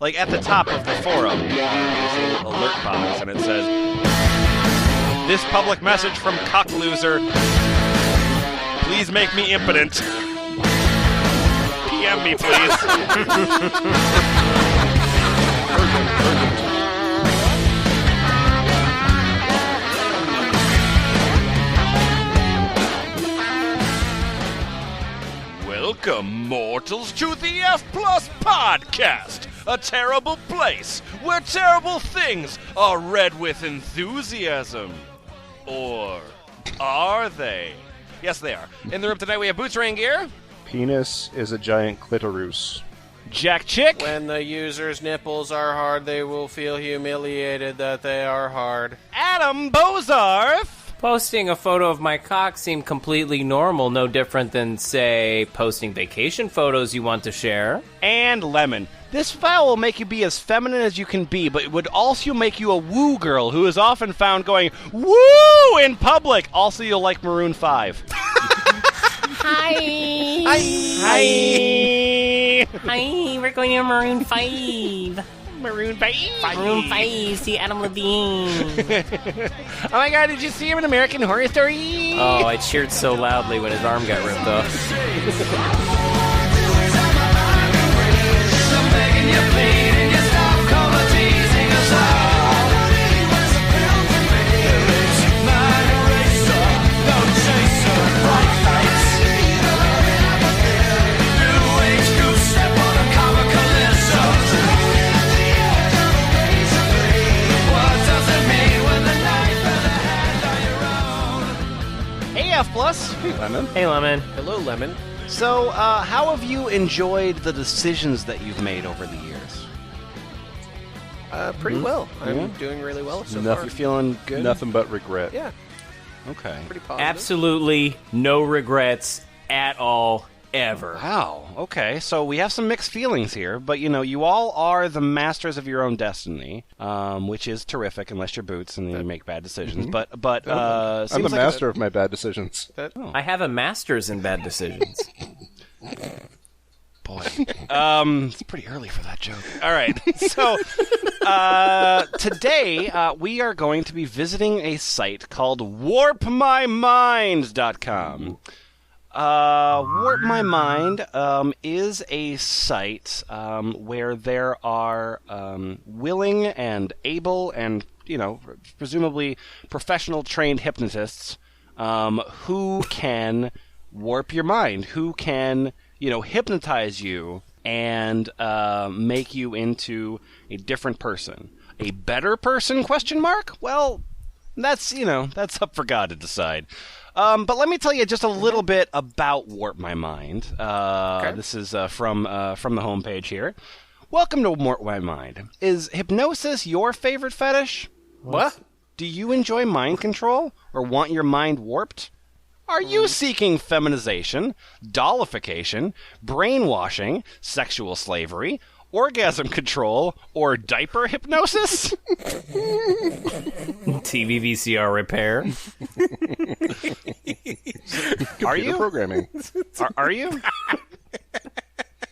Like at the top of the forum, there's a little alert box, and it says, "This public message from cock loser. Please make me impotent. PM me, please." Welcome, mortals, to the F Plus Podcast, a terrible place where terrible things are read with enthusiasm. Or are they? Yes, they are. In the room tonight, we have Boots Rain Gear. Penis is a giant clitoris. Jack Chick. When the user's nipples are hard, they will feel humiliated that they are hard. Adam Bozarth. Posting a photo of my cock seemed completely normal, no different than, say, posting vacation photos you want to share. And Lemon. This file will make you be as feminine as you can be, but it would also make you a woo girl who is often found going woo in public. Also, you'll like Maroon 5. Hi! Hi! Hi! Hi, we're going to Maroon 5. Maroon 5. Maroon 5, see Adam Levine. Oh my god, did you see him in American Horror Story? Oh, I cheered so loudly when his arm got ripped off. F Plus. Hey, Lemon. Hey, Lemon. Hello, Lemon. So, how have you enjoyed the decisions that you've made over the years? Pretty well. I'm doing really well so You're feeling good? Nothing but regret. far. Yeah, Okay. pretty positive. Absolutely no regrets at all, ever. Wow. Okay. So we have some mixed feelings here, but you all are the masters of your own destiny, which is terrific, unless you're Boots and then you make bad decisions. But I'm seems the like master of my bad decisions. I have a master's in bad decisions. Boy, it's pretty early for that joke. All right, so today we are going to be visiting a site called WarpMyMind.com. Warp My Mind is a site where there are willing and able and presumably professional trained hypnotists who can warp your mind, who can hypnotize you and make you into a different person. A better person, question mark? Well, that's up for God to decide. But let me tell you just a little bit about Warp My Mind. Okay. This is from the homepage here. Welcome to Warp My Mind. Is hypnosis your favorite fetish? What? Do you enjoy mind control or want your mind warped? Are you seeking feminization, dollification, brainwashing, sexual slavery, orgasm control, or diaper hypnosis? TV VCR repair. Are you? Programming. Are you?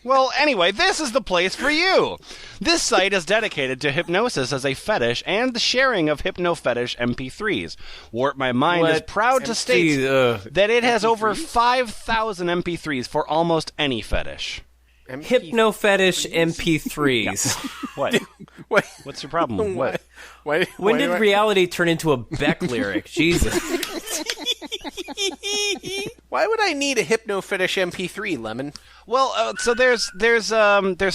Well, anyway, this is the place for you. This site is dedicated to hypnosis as a fetish and the sharing of hypno-fetish MP3s. Warp My Mind is proud to state that it has over 5,000 MP3s for almost any fetish. Hypno fetish MP3s. What? Wait, What's your problem? What? When did reality turn into a Beck lyric? Jesus. Why would I need a hypno fetish MP3, Lemon? Well, so there's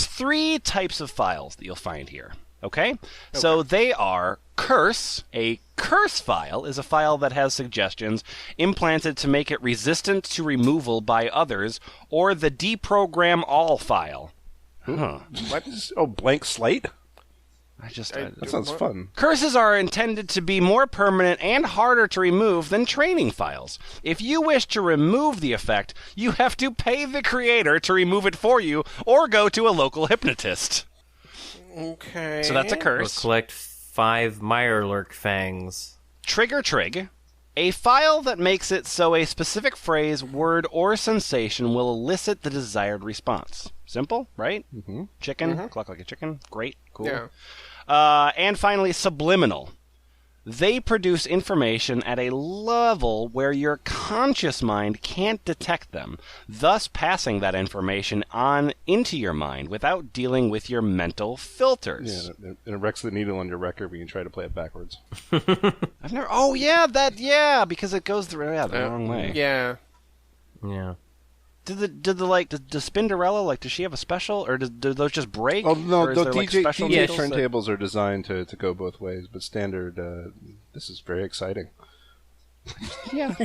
three types of files that you'll find here. Okay? So they are curse. A curse file is a file that has suggestions implanted to make it resistant to removal by others, or the deprogram all file. Huh. What? Oh, blank slate? That sounds fun. Curses are intended to be more permanent and harder to remove than training files. If you wish to remove the effect, you have to pay the creator to remove it for you, or go to a local hypnotist. Okay. So that's a Or curse. collect 5 Meyerlurk fangs. Trigger trig. A file that makes it so a specific phrase, word, or sensation will elicit the desired response. Simple, right? Mm-hmm. Chicken, cluck like a chicken. Great, cool. Yeah. And finally, subliminal. They produce information at a level where your conscious mind can't detect them, thus passing that information on into your mind without dealing with your mental filters. Yeah, and it wrecks the needle on your record when you try to play it backwards. I've never. Oh yeah, because it goes the wrong way. Yeah. Yeah. Did Spinderella does she have a special, or do those just break? Oh no, or is the there, DJ special DJ needles that- turntables are designed to go both ways, but standard. This is very exciting. Yeah,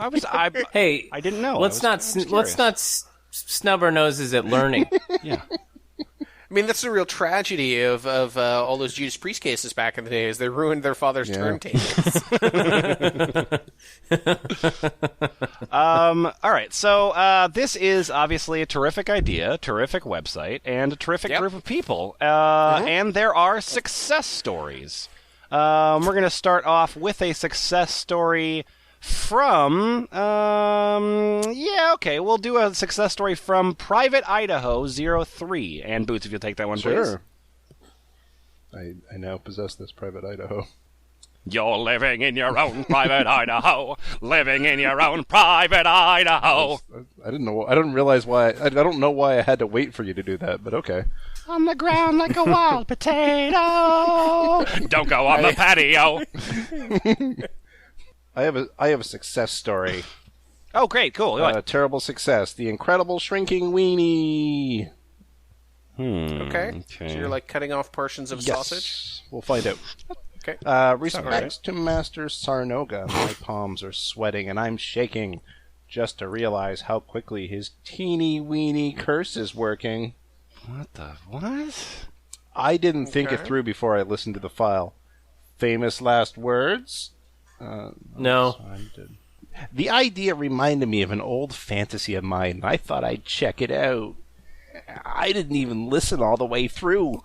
I Hey, I didn't know. Let's not snub our noses at learning. Yeah. I mean, that's the real tragedy of all those Judas Priest cases back in the day, is they ruined their father's turntables. All right, so this is obviously a terrific idea, terrific website, and a terrific group of people. And there are success stories. We're going to start off with a success story from... we'll do a success story from Private Idaho 03. And Boots, if you'll take that one, please. Sure. I now possess this Private Idaho. You're living in your own private Idaho, living in your own private Idaho. I didn't know. I didn't realize why. I don't know why I had to wait for you to do that, but okay. On the ground like a wild potato. Don't go on the patio. I have a success story. Oh, great, cool. Terrible success. The Incredible Shrinking Weenie. Okay. So you're like cutting off portions of sausage? We'll find out. Okay. Respects to Master Sarnoga. My palms are sweating and I'm shaking just to realize how quickly his teeny weeny curse is working. What? I didn't think it through before I listened to the file. Famous last words? No. The idea reminded me of an old fantasy of mine, and I thought I'd check it out. I didn't even listen all the way through.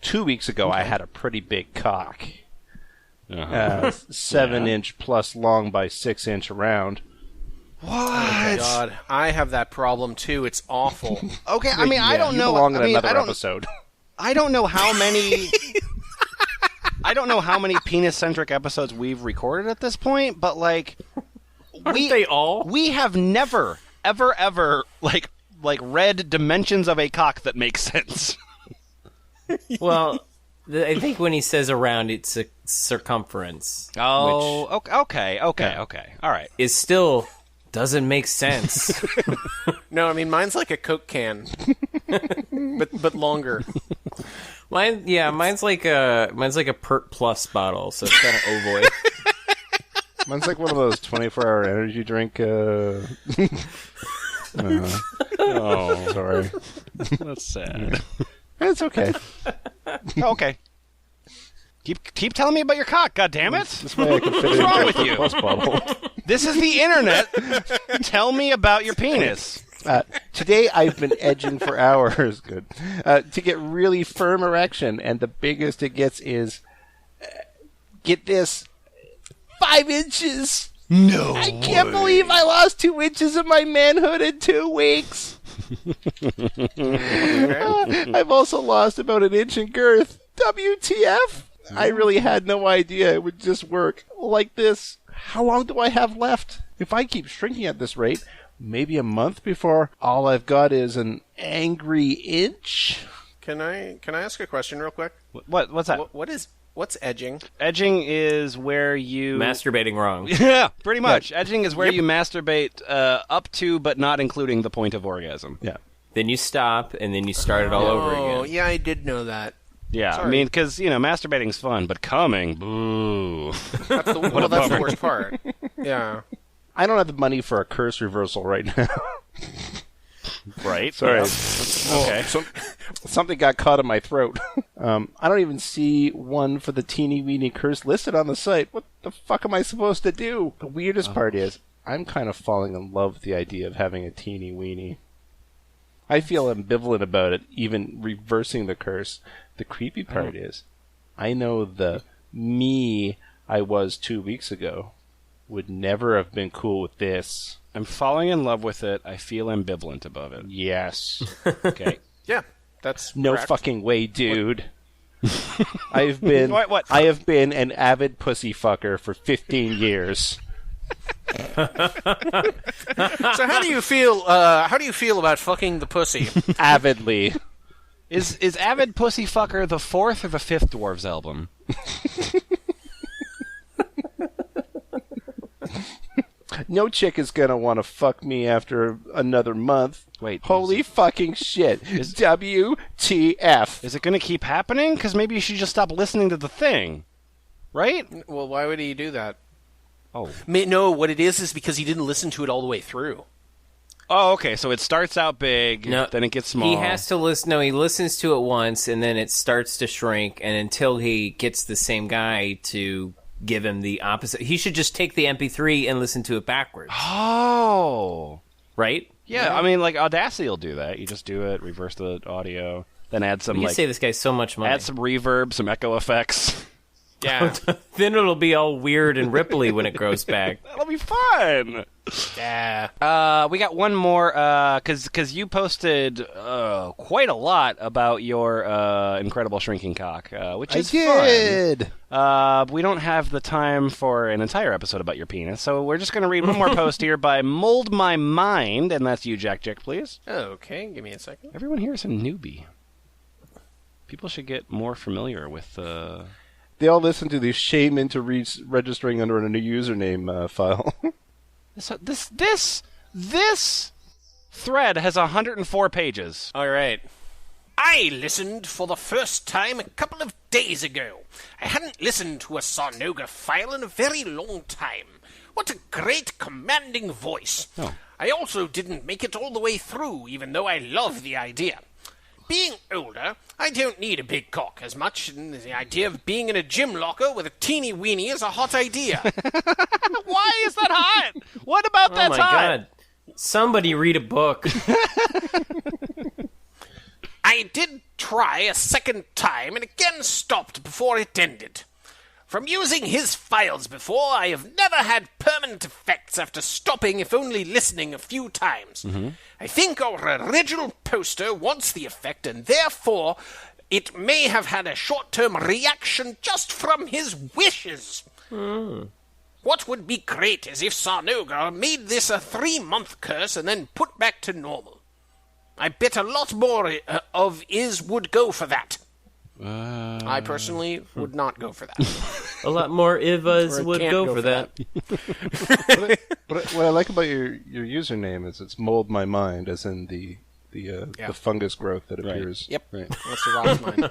2 weeks ago, I had a pretty big cock. 7-inch plus long by 6-inch around. What? Oh, God. I have that problem, too. It's awful. Okay, I mean, I don't you know. belong in another episode. I don't know how many... I don't know how many penis-centric episodes we've recorded at this point, but, like... Aren't they all? We have never, ever, read dimensions of a cock that make sense. Well, I think when he says around, it's a circumference. Oh, okay. All right. Is still doesn't make sense. No, I mean, mine's like a Coke can, but longer. Mine's like a Pert Plus bottle, so it's kind of ovoid. Mine's like one of those 24-hour energy drink. Oh, sorry. That's sad. It's okay. Okay. Keep telling me about your cock, goddammit. This way I can fit What's it wrong in with a you? plus bottle. This is the internet. Tell me about your penis. Today I've been edging for hours. Good. To get really firm erection, and the biggest it gets is, get this, 5 inches. No. I can't believe I lost 2 inches of my manhood in 2 weeks. I've also lost about 1 inch in girth. WTF? I really had no idea it would just work like this. How long do I have left? If I keep shrinking at this rate, maybe a month before all I've got is an angry inch? Can I ask a question real quick? What's that? What's edging? Edging is where you... Masturbating wrong. Yeah, pretty much. Yeah. Edging is where you masturbate up to but not including the point of orgasm. Yeah. Then you stop, and then you start it all over Oh, again. yeah, I did know that. Yeah, Sorry. I mean, because, masturbating's fun, but coming, boo. That's the worst part. Yeah. I don't have the money for a curse reversal right now. Right? Sorry. Okay. Something got caught in my throat. I don't even see one for the teeny weeny curse listed on the site. What the fuck am I supposed to do? The weirdest part is, I'm kind of falling in love with the idea of having a teeny weeny. I feel ambivalent about it, even reversing the curse. The creepy part is, I know the me I was 2 weeks ago would never have been cool with this. I'm falling in love with it. I feel ambivalent about it. Yes. Okay. Yeah, that's No correct. fucking way, dude. I've been What? I have been an avid pussy fucker for 15 years. So how do you feel? How do you feel about fucking the pussy? Avidly. Is Avid Pussyfucker the 4th or the 5th Dwarves album? No chick is gonna want to fuck me after another month. Wait, Holy fucking shit. WTF. Is it going to keep happening? Because maybe you should just stop listening to the thing. Right? Well, why would he do that? Oh. No, what it is because he didn't listen to it all the way through. Oh, okay. So it starts out big, No, then it gets small. He has to listen. No, he listens to it once, and then it starts to shrink, and until he gets the same guy to give him the opposite. He should just take the MP3 and listen to it backwards. Oh. Right? Yeah, I mean, like, Audacity will do that. You just do it, reverse the audio, then add some, You like... save this guy so much money. Add some reverb, some echo effects. Yeah. Then it'll be all weird and ripply when it grows back. That'll be fun! Yeah. We got one more, because you posted quite a lot about your incredible shrinking cock, which is did. fun. We don't have the time for an entire episode about your penis, so we're just going to read one more post here by Mold My Mind, and that's you, Jack, please. Okay, give me a second. Everyone here is a newbie. People should get more familiar with... They all listen to the shame into registering under a new username file. This thread has 104 pages. All right. I listened for the first time a couple of days ago. I hadn't listened to a Sarnoga file in a very long time. What a great commanding voice. Oh. I also didn't make it all the way through, even though I love the idea. Being older, I don't need a big cock as much, and the idea of being in a gym locker with a teeny weenie is a hot idea. Why is that hot? What about Oh that's my hot? god. Somebody read a book. I did try a second time and again stopped before it ended. From using his files before, I have never had permanent effects after stopping, if only listening a few times. I think our original poster wants the effect, and therefore it may have had a short-term reaction just from his wishes. What would be great is if Sarnoga made this a 3-month curse and then put back to normal. I bet a lot more of is would go for that. I personally would not go for that. A lot more Ivas Or would can't go go for for that. What I like about your username is it's mold my mind, as in the fungus growth that appears. Yep, Right. that's the rock's mind.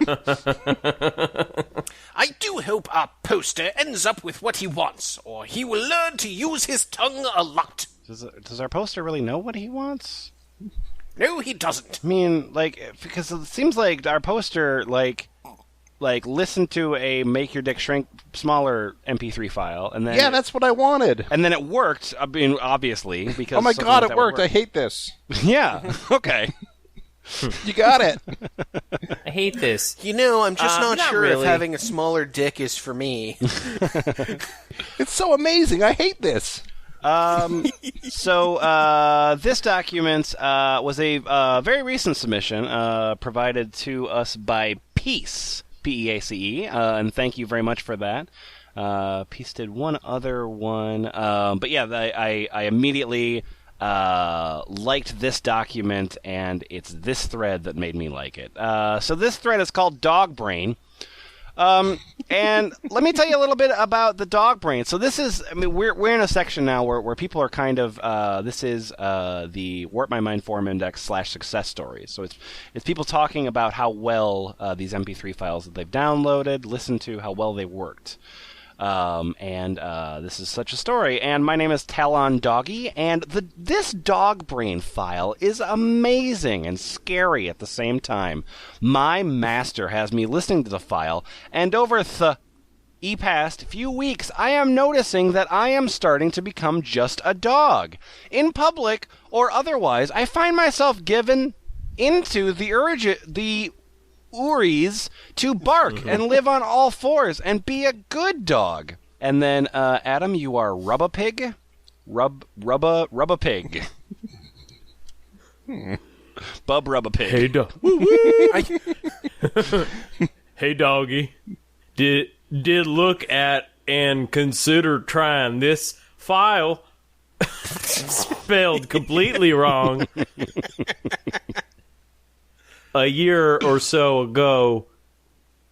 I do hope our poster ends up with what he wants, or he will learn to use his tongue a lot. Does our poster really know what he wants? No, he doesn't. I mean, like, because it seems like our poster, like listen to a make your dick shrink smaller MP3 file, and then Yeah, that's what I wanted. and then it worked. I mean, obviously, because Oh my something god, like it that would worked. I work. hate this. Yeah. Okay. You got it. I hate this. You know, I'm just not not sure if really. having a smaller dick is for me. It's so amazing. I hate this. So this document was a very recent submission provided to us by Peace, P-E-A-C-E, and thank you very much for that. Peace did one other one, but yeah, I immediately liked this document, and it's this thread that made me like it. So this thread is called Dog Brain. And let me tell you a little bit about the dog brain. So this is, I mean, we're in a section now where people are kind of, this is the Warp My Mind Forum Index / success stories. So it's people talking about how well these MP3 files that they've downloaded, listened to, how well they worked. And this is such a story. And my name is Talon Doggy, and this dog brain file is amazing and scary at the same time. My master has me listening to the file, and over the past few weeks, I am noticing that I am starting to become just a dog. In public or otherwise, I find myself given into the Uris to bark and live on all fours and be a good dog. And then, Adam, you are Rubba Pig? Rubba pig. Bub Rubba pig. Hey, doggy. Did look at and consider trying this file spelled completely wrong a year or so ago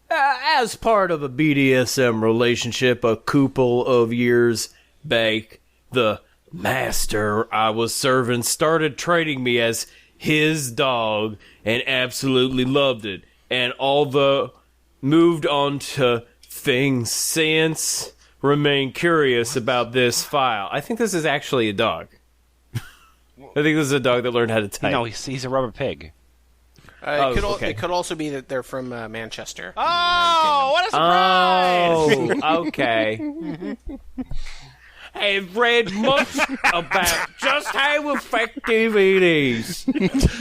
as part of a BDSM relationship a couple of years back. The master I was serving started treating me as his dog and absolutely loved it. And although moved on to things since, remain curious about this file. I think this is actually a dog. I think this is a dog that learned how to type. No, he's a rubber pig. It could also be that they're from Manchester. Oh, what a surprise! Oh, okay. I've read much about just how effective it is.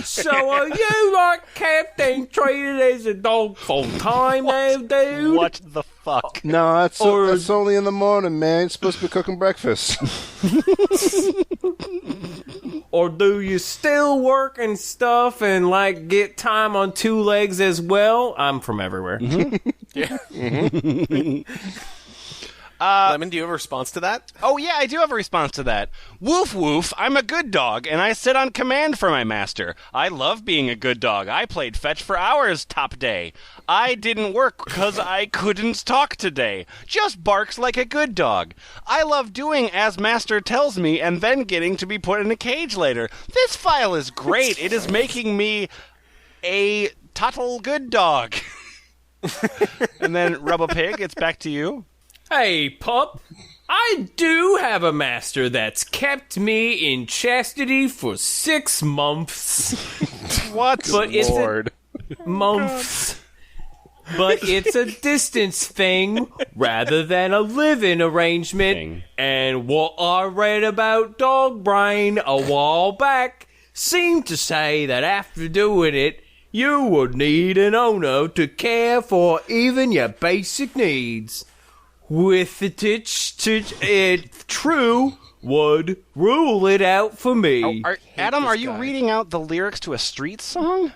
So are you like Captain treated as a dog full time now, dude? What the fuck? No, that's only in the morning, man. You're supposed to be cooking breakfast. Or do you still work and stuff and like get time on two legs as well? I'm from everywhere. Mm-hmm. Yeah. Lemon, do you have a response to that? Oh, yeah, I do have a response to that. Woof woof, I'm a good dog, and I sit on command for my master. I love being a good dog. I played fetch for hours top day. I didn't work because I couldn't talk today. Just barks like a good dog. I love doing as master tells me and then getting to be put in a cage later. This file is great. It is making me a total good dog. And then Rubba Pig, it's back to you. Hey, pup. I do have a master that's kept me in chastity for 6 months. What? But Lord. It's months. But it's a distance thing rather than a live-in arrangement. And what I read about Dog Brain a while back seemed to say that after doing it, you would need an owner to care for even your basic needs. With it true would rule it out for me. Adam, are you reading out the lyrics to a street song?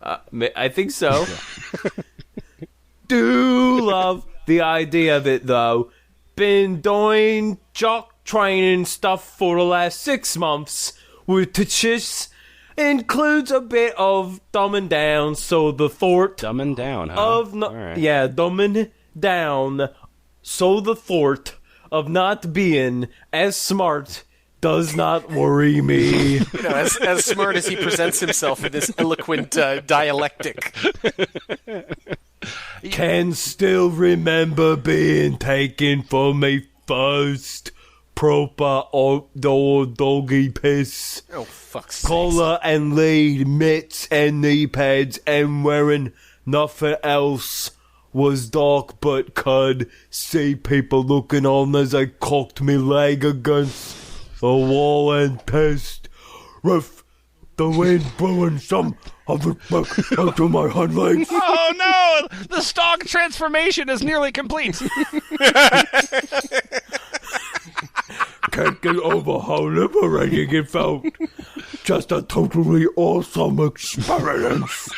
I think so. Do love the idea of it, though. Been doing jock training stuff for the last 6 months with the chis. Includes a bit of dumbing down, so the thought Dumbing down, huh? Dumbing down, so the thought of not being as smart does not worry me. You know, as smart as he presents himself in this eloquent dialectic. Can still remember being taken for me first proper outdoor doggy piss. Oh, fuck's sake. Collar and lead, mitts and knee pads, and wearing nothing else. Was dark but could see people looking on as I cocked me leg against the wall and pissed. With the wind blowing some of it back onto my hind legs. Oh no! The stock transformation is nearly complete. Can't get over how liberating it felt. Just a totally awesome experience.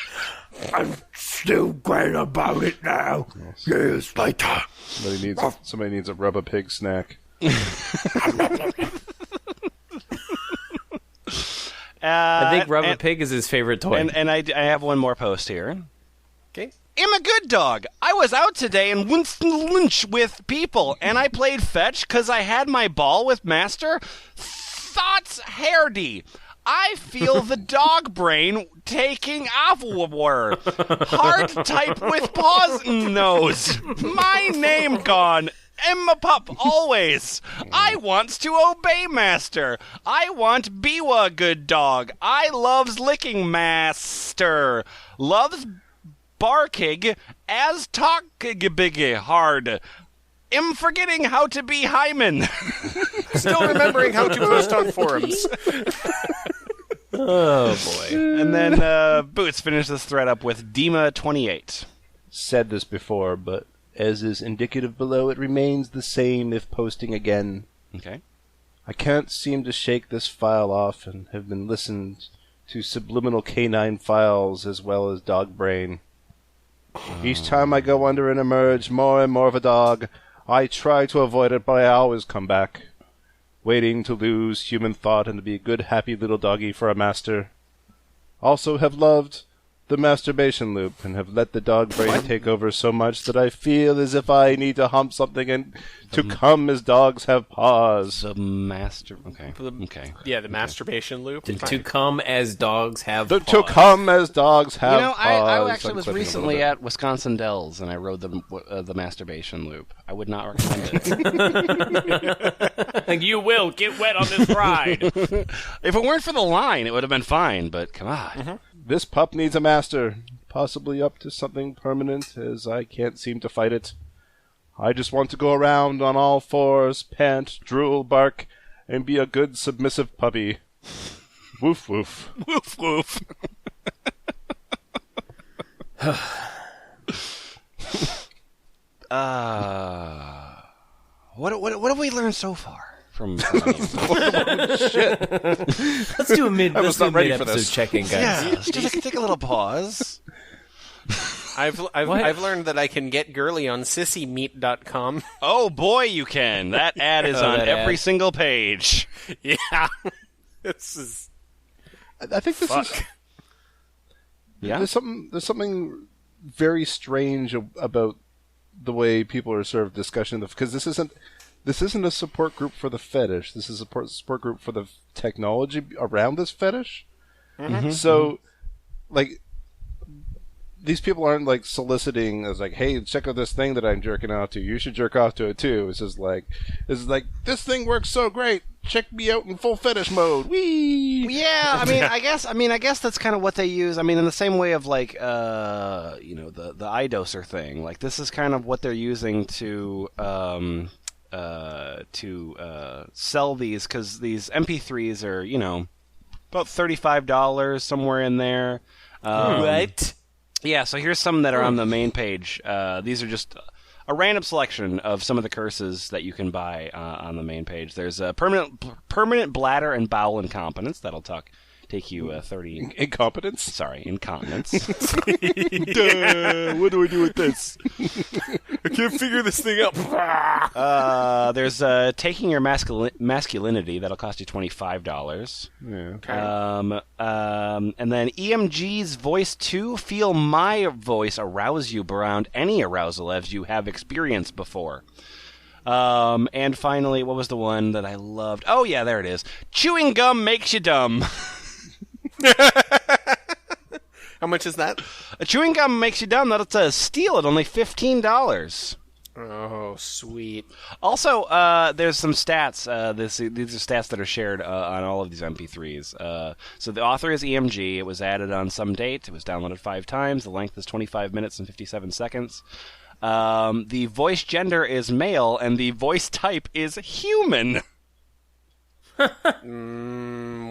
I'm still great about it now. Years later. Somebody needs a Rubba Pig snack. I think Rubber Pig is his favorite toy. And I have one more post here. Okay. I'm a good dog. I was out today and went lunch with people, and I played fetch because I had my ball with Master. Thoughts Hardy. I feel the dog brain taking over. Hard type with paws nose. My name gone. Emma Pup, always. I wants to obey Master. I want Biwa good dog. I loves licking Master. Loves barking as talk big hard. Am forgetting how to be Hyman. Still remembering how to post on forums. Oh, boy. And then Boots finished this thread up with Dima28. Said this before, but As is indicative below, it remains the same if posting again. Okay. I can't seem to shake this file off and have been listened to subliminal canine files as well as dog brain. Each time I go under and emerge more and more of a dog, I try to avoid it, but I always come back, waiting to lose human thought and to be a good, happy little doggy for a master. Also have loved the masturbation loop and have let the dog brain take over so much that I feel as if I need to hump something and to come as dogs have paws. The master. Okay. Okay. Yeah, the masturbation loop. To come as dogs have To paws. come as dogs have You know, paws. I actually I'm was sweating a little recently bit. at Wisconsin Dells, and I rode the masturbation loop. I would not recommend it. You will get wet on this ride. If it weren't for the line, it would have been fine. But come on. This pup needs a master, possibly up to something permanent, as I can't seem to fight it. I just want to go around on all fours, pant, drool, bark, and be a good submissive puppy. Woof woof. Woof woof. What have we learned so far from? Let's do a mid. was Let's do a not ready for mid-episode this. check-in, guys. Yeah, let's just take a little pause. I've learned that I can get girly on sissymeat.com. Oh boy, you can. That ad is on that every ad. single page. Yeah. This is I think this is... Yeah. There's something very strange about the way people are sort of discussing because this isn't a support group for the fetish. This is a support group for the technology around this fetish. Mm-hmm. So, like, these people aren't like soliciting as like, hey, check out this thing that I'm jerking off to. You should jerk off to it too. It's just like, this thing works so great. Check me out in full fetish mode. Whee! Yeah, I guess that's kind of what they use. I mean, in the same way of like, the iDoser thing. Like, this is kind of what they're using to sell these, because these MP3s are, about $35 somewhere in there. right. Yeah, so here's some that are on the main page. These are just a random selection of some of the curses that you can buy on the main page. There's a permanent bladder and bowel incontinence. That'll take you 30... Incompetence? Sorry, incontinence. Duh, what do I do with this? I can't figure this thing out. There's taking your masculinity. That'll cost you $25. Yeah. And then EMG's Voice 2. Feel my voice arouse you beyond any arousal as you have experienced before. And finally, what was the one that I loved? Oh, yeah, there it is. Chewing gum makes you dumb. How much is that? A chewing gum makes you dumb. That'll steal at only $15. Oh, sweet. Also, there's some stats. These are stats that are shared on all of these MP3s. So the author is EMG. It was added on some date. It was downloaded 5 times. The length is 25 minutes and 57 seconds. The voice gender is male, and the voice type is human.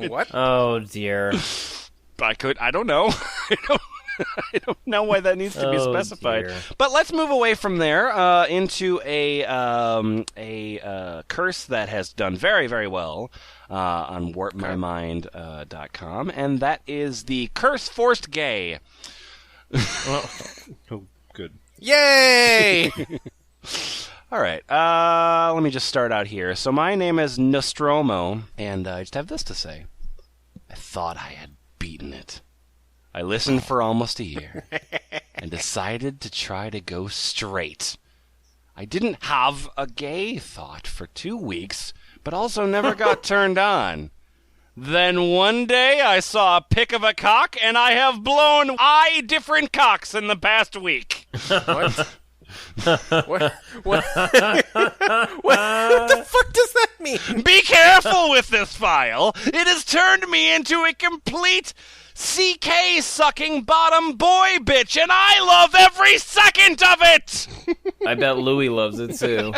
What? Oh dear. I don't know. I don't know why that needs to be specified. Dear. But let's move away from there into a curse that has done very, very well on warpmymind.com, and that is the curse forced gay. Oh, good. Yay! All right, let me just start out here. So my name is Nostromo, and I just have this to say. I thought I had beaten it. I listened for almost a year and decided to try to go straight. I didn't have a gay thought for 2 weeks, but also never got turned on. Then one day I saw a pic of a cock, and I have blown different cocks in the past week. What? What the fuck does that mean? Be careful with this file. It has turned me into a complete CK-sucking bottom boy bitch, and I love every second of it! I bet Louis loves it too.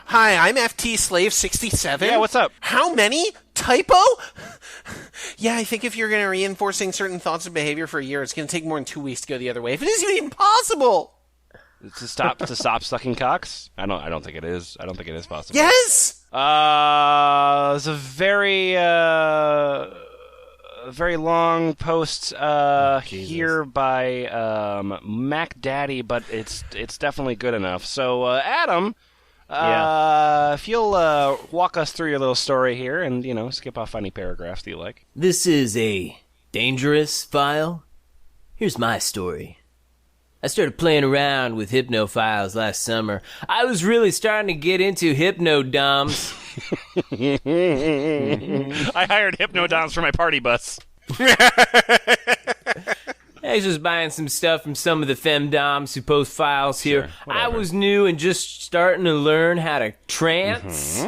Hi, I'm FT Slave 67. Yeah, what's up? How many? Typo? Yeah, I think if you're going to reinforcing certain thoughts and behavior for a year, it's going to take more than 2 weeks to go the other way. If it isn't even possible. To stop sucking cocks? I don't think it is. I don't think it is possible. Yes. There's a very long post here by Mac Daddy, but it's definitely good enough. So Adam, if you'll walk us through your little story here, and skip off any paragraphs that you like. This is a dangerous file. Here's my story. I started playing around with hypno files last summer. I was really starting to get into hypnodoms. I hired hypnodoms for my party bus. I was just buying some stuff from some of the femdoms who post files here. Sure, I was new and just starting to learn how to trance.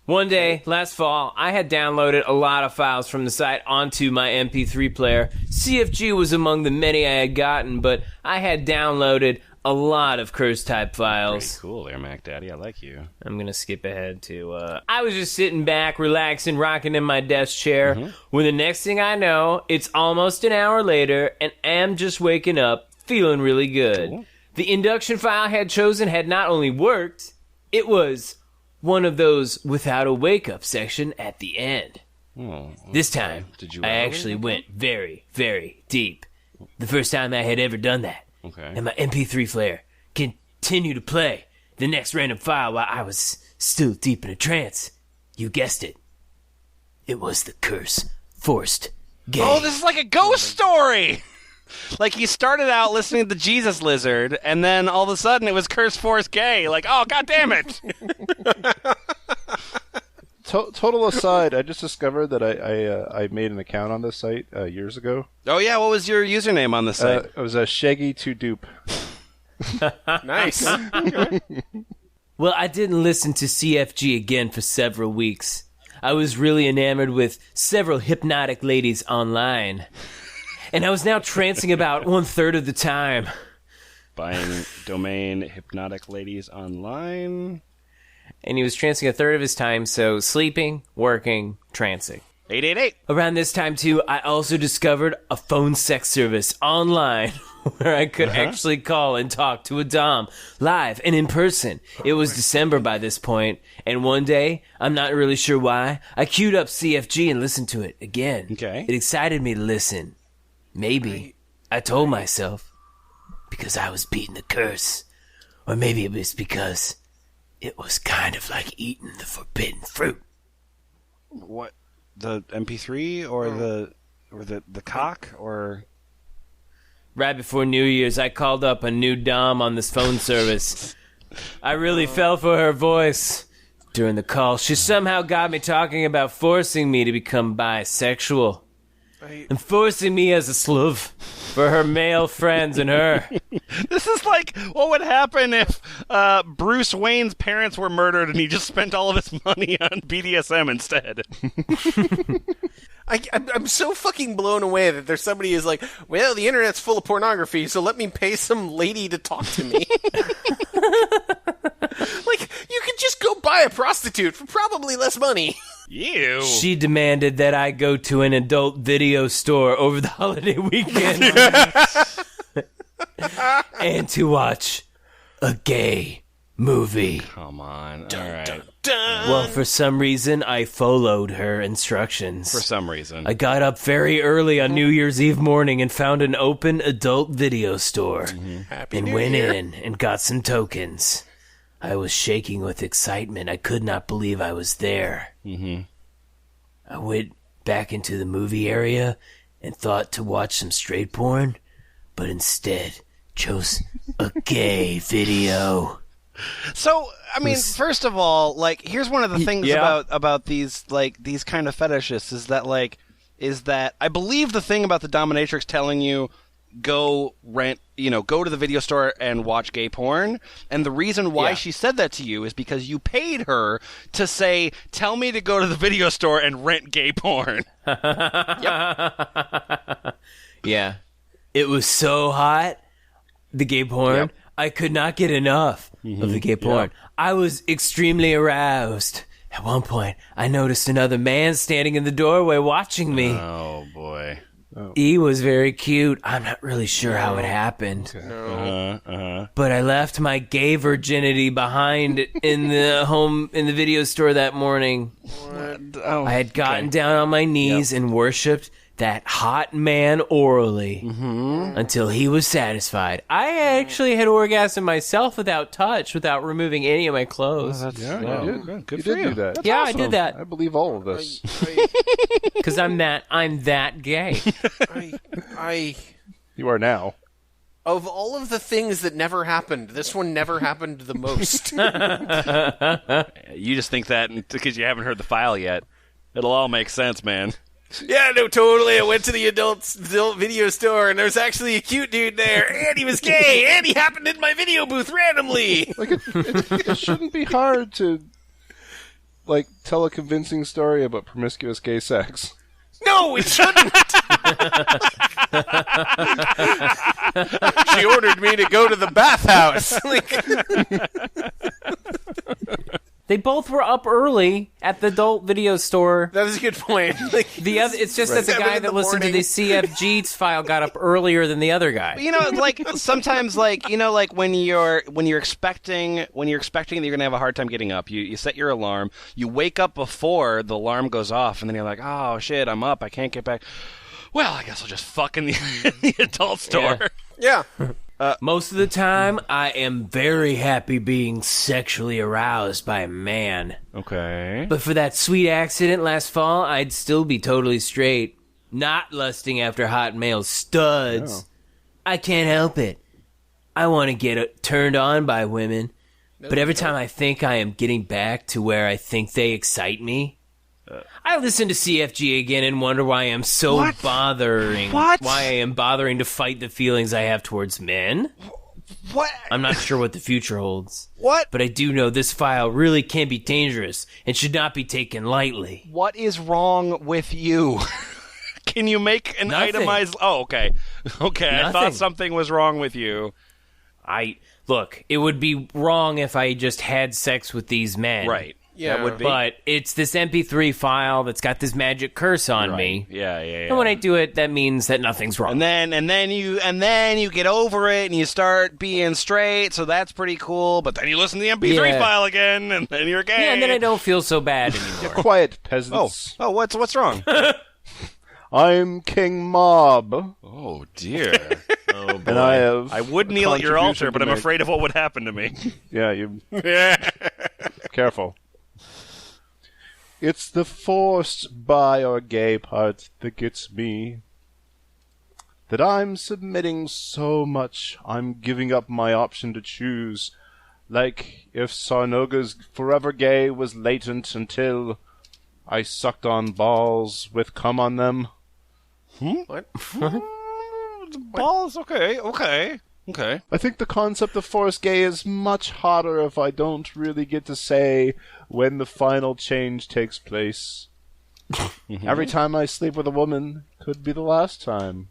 One day, last fall, I had downloaded a lot of files from the site onto my MP3 player. CFG was among the many I had gotten, but I had downloaded a lot of curse-type files. Pretty cool there, Mac Daddy. I like you. I'm going to skip ahead to... I was just sitting back, relaxing, rocking in my desk chair, when the next thing I know, it's almost an hour later, and I'm just waking up, feeling really good. Cool. The induction file I had chosen had not only worked, it was one of those without a wake-up section at the end. Oh, This time, Did you I ever actually wake went very, very deep. The first time I had ever done that. Okay. And my MP3 player continued to play the next random file while I was still deep in a trance. You guessed it. It was the curse forced gay. Oh, this is like a ghost story! Like, you started out listening to the Jesus Lizard, and then all of a sudden it was Curse Force Gay. Like, oh, god damn it! Total aside, I just discovered that I made an account on this site years ago. Oh, yeah, what was your username on the site? It was a Shaggy to Dupe. Nice. Well, I didn't listen to CFG again for several weeks. I was really enamored with several hypnotic ladies online. And I was now trancing about 1/3 of the time. Buying domain Hypnotic Ladies Online. And he was trancing 1/3 of his time, so sleeping, working, trancing. 888. Around this time, too, I also discovered a phone sex service online where I could actually call and talk to a dom live and in person. It was December by this point, and one day, I'm not really sure why, I queued up CFG and listened to it again. Okay. It excited me to listen. Maybe I told myself because I was beating the curse, or maybe it was because it was kind of like eating the forbidden fruit. What? The MP3 or the cock or... Right before New Year's, I called up a new dom on this phone service. I really fell for her voice during the call. She somehow got me talking about forcing me to become bisexual. And forcing me as a sluv for her male friends and her. This is like what would happen if Bruce Wayne's parents were murdered and he just spent all of his money on BDSM instead. I'm so fucking blown away that there's somebody who's like, well, the internet's full of pornography, so let me pay some lady to talk to me. Like, you could just go buy a prostitute for probably less money. Ew. She demanded that I go to an adult video store over the holiday weekend and to watch a gay movie. Come on. All right. Well, for some reason, I followed her instructions. For some reason. I got up very early on New Year's Eve morning and found an open adult video store Happy and New went Year. in and got some tokens. I was shaking with excitement. I could not believe I was there. I went back into the movie area and thought to watch some straight porn, but instead chose a gay video. So, I mean, first of all, like, here's one of the things about these kind of fetishists is that I believe the thing about the dominatrix telling you go to the video store and watch gay porn, and the reason why she said that to you is because you paid her to say, tell me to go to the video store and rent gay porn. Yeah. It was so hot, the gay porn, I could not get enough. of the gay porn. I was extremely aroused. At one point, I noticed another man standing in the doorway watching me. Oh, boy. He was very cute. I'm not really sure how it happened. But I left my gay virginity behind in the video store that morning. Oh, I had gotten down on my knees and worshipped that hot man orally until he was satisfied. I actually had orgasm myself without touch, without removing any of my clothes. You did. Good You for did you. do that. Yeah, I did that I believe all of this. because I'm that gay. You are now. Of all of the things that never happened, this one never happened the most. You just think that because you haven't heard the file yet. It'll all make sense, man. Yeah, no, totally. I went to the adult video store, and there's actually a cute dude there, and he was gay, and he happened in my video booth randomly. Like it shouldn't be hard to tell a convincing story about promiscuous gay sex. No, it shouldn't. She ordered me to go to the bathhouse. They both were up early at the adult video store. That is a good point. It's just that the 7 guy in that the listened to morning. the CFG file got up earlier than the other guy. You know, sometimes, when you're expecting that you're gonna have a hard time getting up, you set your alarm, you wake up before the alarm goes off, and then you're like, oh shit, I'm up, I can't get back. Well, I guess I'll just fuck in the adult store. Yeah. Most of the time, I am very happy being sexually aroused by a man. Okay. But for that sweet accident last fall, I'd still be totally straight. Not lusting after hot male studs. I can't help it. I want to get turned on by women. But every time I think I am getting back to where I think they excite me, I listen to CFG again and wonder why I am so bothering. What? Why I am bothering to fight the feelings I have towards men. What? I'm not sure what the future holds. What? But I do know this file really can be dangerous and should not be taken lightly. What is wrong with you? Can you make an Nothing. itemized... Oh, okay. Okay, I thought Nothing. something was wrong with you. Look, it would be wrong if I just had sex with these men. Right. Yeah. That would be. But it's this MP3 file that's got this magic curse on me. Yeah. And when I do it, that means that nothing's wrong. And then you get over it and you start being straight, so that's pretty cool. But then you listen to the MP3 Yeah. file again, and then you're gay. Yeah, and then I don't feel so bad anymore. Quiet, peasants. Oh, what's wrong? I'm King Mob, Oh dear. Oh boy. and I have. I would kneel at your contribution altar, but to I'm make. afraid of what would happen to me. Yeah, you. Careful. It's the forced bi or gay part that gets me. That I'm submitting so much, I'm giving up my option to choose. Like if Sarnoga's forever gay was latent until I sucked on balls with cum on them. What? Balls. Okay. I think the concept of forced gay is much hotter if I don't really get to say when the final change takes place. Every time I sleep with a woman could be the last time.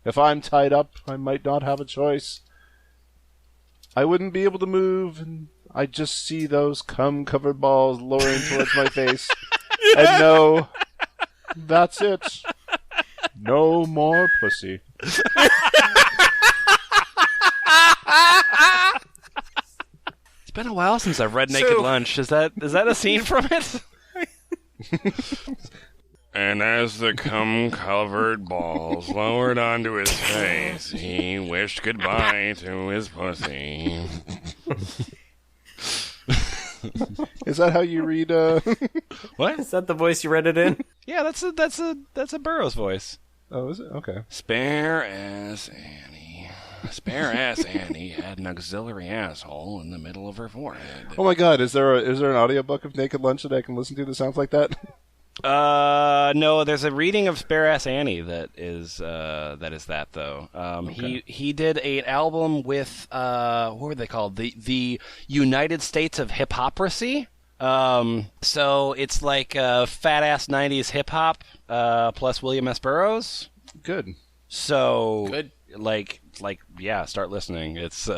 If I'm tied up, I might not have a choice. I wouldn't be able to move, and I'd just see those cum-covered balls lowering towards my face. And no, that's it. No more pussy. It's been a while since I've read Naked Lunch. Is that a scene from it? And as the cum-covered balls lowered onto his face, he wished goodbye to his pussy. Is that how you read, What? Is that the voice you read it in? Yeah, that's a Burroughs voice. Oh, is it? Okay. Spare ass Annie had an auxiliary asshole in the middle of her forehead. Oh my god, is there an audiobook of Naked Lunch that I can listen to that sounds like that? No, there's a reading of Spare Ass Annie that is that though. Okay. He did an album with what were they called? The United States of Hip-Hoperacy. So it's like fat ass 90s hip hop plus William S. Burroughs. Good. So Good. Like yeah, start listening. It's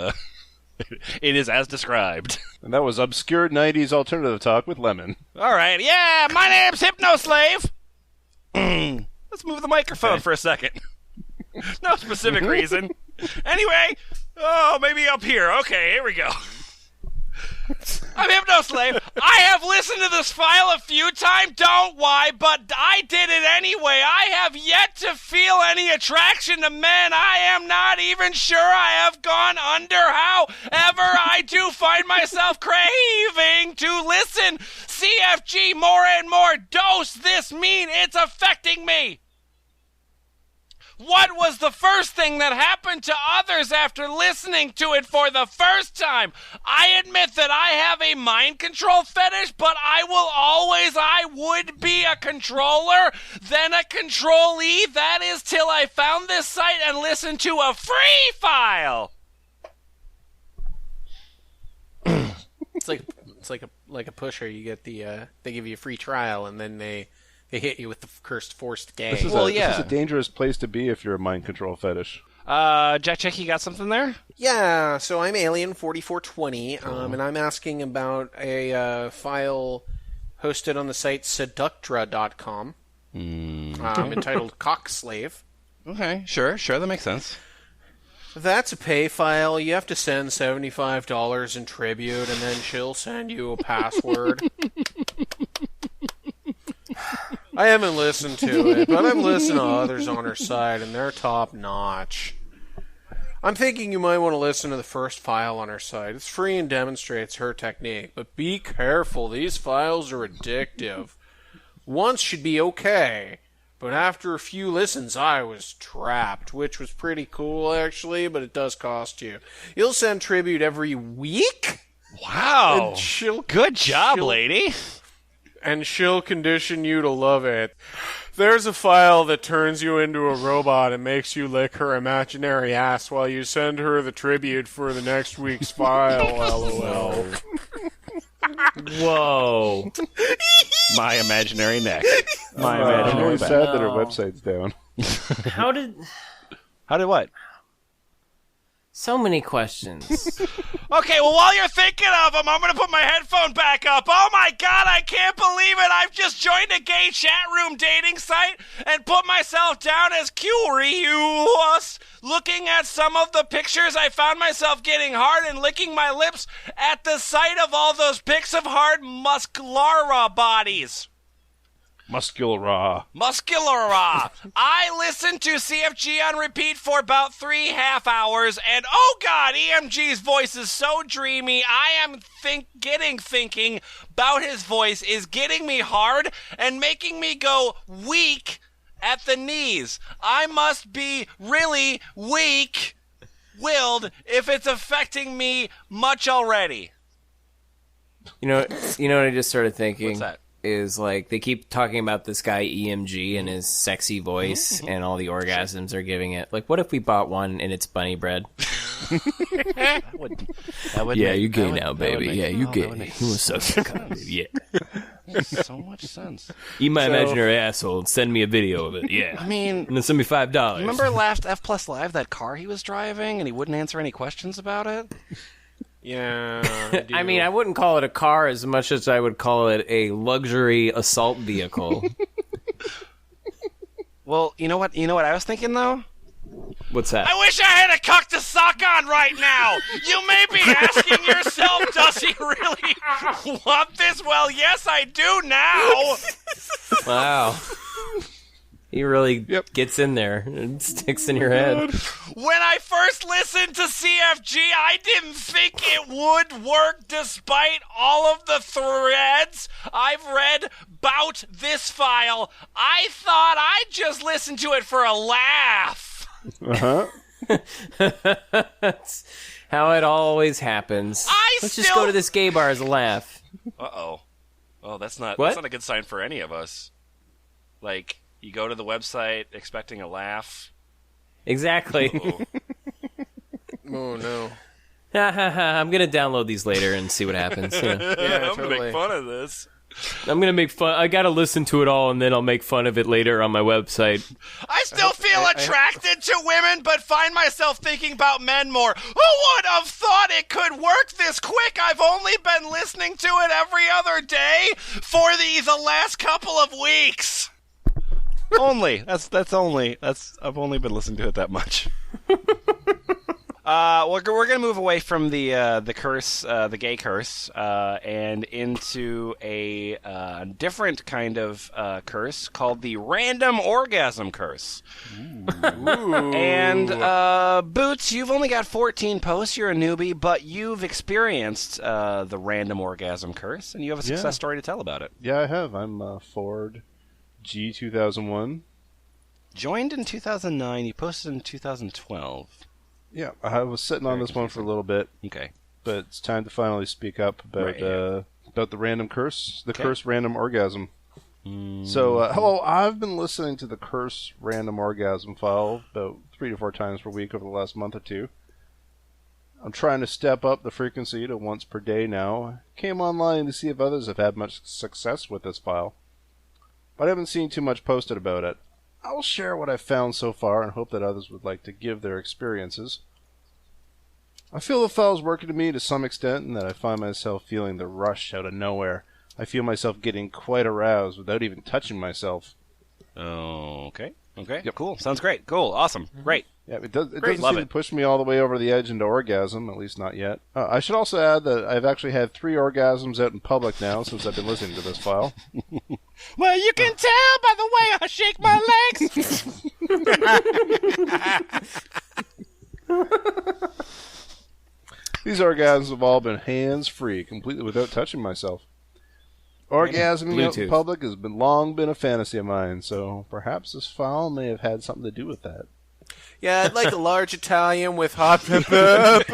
It is as described. And that was Obscure 90s Alternative Talk with Lemon. All right. Yeah, my name's Hypnoslave. Let's move the microphone for a second. No specific reason. Anyway, maybe up here. Okay, here we go. I'm Hypnoslave. I have listened to this file a few times, don't why, but I did it anyway. I have yet to feel any attraction to men. I am not even sure I have gone under. However, I do find myself craving to listen. CFG more and more. Does this mean it's affecting me? What was the first thing that happened to others after listening to it for the first time? I admit that I have a mind control fetish, but I would be a controller, then a controllee. That is till I found this site and listened to a free file. It's like a pusher. You get they give you a free trial, and then they hit you with the cursed forced gay. This is a dangerous place to be if you're a mind control fetish. Jack, you got something there? Yeah, so I'm Alien4420, and I'm asking about a file hosted on the site seductra.com entitled Cockslave. Okay, sure, that makes sense. That's a pay file. You have to send $75 in tribute, and then she'll send you a password. I haven't listened to it, but I've listened to others on her site, and they're top-notch. I'm thinking you might want to listen to the first file on her site. It's free and demonstrates her technique, but be careful. These files are addictive. Once should be okay, but after a few listens, I was trapped, which was pretty cool, actually, but it does cost you. You'll send tribute every week? Wow. Good job, lady. And she'll condition you to love it. There's a file that turns you into a robot and makes you lick her imaginary ass while you send her the tribute for the next week's file, LOL. Whoa. My imaginary neck. I'm really sad that her website's down. How did what? So many questions. Okay, well, while you're thinking of them, I'm going to put my headphone back up. Oh, my God, I can't believe it. I've just joined a gay chat room dating site and put myself down as curious. Looking at some of the pictures, I found myself getting hard and licking my lips at the sight of all those pics of hard musculara bodies. Musculara. I listened to CFG on repeat for about 3.5 hours, and oh God, EMG's voice is so dreamy. I am thinking about his voice is getting me hard and making me go weak at the knees. I must be really weak-willed if it's affecting me much already. You know what I just started thinking? What's that? Is like they keep talking about this guy EMG and his sexy voice and all the orgasms they're giving it. Like, what if we bought one and it's bunny bread? That would Yeah, make- you gay that would- now, that would baby. make- Yeah, you oh, gay. that would make You want to suck your cock, baby? Yeah. so much sense. Eat my imaginary asshole and send me a video of it. Yeah. I mean, And then send me $5. remember last F Plus Live, that car he was driving and he wouldn't answer any questions about it? Yeah, I mean, I wouldn't call it a car as much as I would call it a luxury assault vehicle. Well, you know what I was thinking, though? What's that? I wish I had a cock to suck on right now! You may be asking yourself, does he really want this? Well, yes, I do now! Wow. He really gets in there and sticks in your head. When I first listened to CFG, I didn't think it would work despite all of the threads I've read about this file. I thought I'd just listen to it for a laugh. That's how it always happens. Let's just go to this gay bar as a laugh. Uh-oh. Oh, that's not What? a good sign for any of us. Like, you go to the website expecting a laugh. Exactly. Oh, no. I'm going to download these later and see what happens. Yeah. Yeah, I'm gonna make fun of this. I'm gonna make fun. I gotta listen to it all, and then I'll make fun of it later on my website. I still feel attracted to women, but find myself thinking about men more. Who would have thought it could work this quick? I've only been listening to it every other day for the last couple of weeks. Only. I've only been listening to it that much. We're going to move away from the curse, the gay curse, and into a different kind of curse called the random orgasm curse. Ooh. And Boots, you've only got 14 posts. You're a newbie, but you've experienced the random orgasm curse, and you have a success story to tell about it. Yeah, I have. I'm Ford G 2001. Joined in 2009. You posted in 2012. Yeah, I was sitting on this one for a little bit. Okay. But it's time to finally speak up about the random curse, the curse random orgasm. So, hello, I've been listening to the curse random orgasm file about 3 to 4 times per week over the last month or two. I'm trying to step up the frequency to once per day now. Came online to see if others have had much success with this file, but I haven't seen too much posted about it. I'll share what I've found so far and hope that others would like to give their experiences. I feel the file's working to me to some extent, and that I find myself feeling the rush out of nowhere. I feel myself getting quite aroused without even touching myself. Okay. Yep. Cool. Sounds great. Cool. Awesome. Great. Yeah, it doesn't Love seem to push me all the way over the edge into orgasm, at least not yet. I should also add that I've actually had 3 orgasms out in public now since I've been listening to this file. Well, you can tell by the way I shake my legs. These orgasms have all been hands-free, completely without touching myself. Orgasming out in public has long been a fantasy of mine, so perhaps this file may have had something to do with that. Yeah, I'd like a large Italian with hot peppers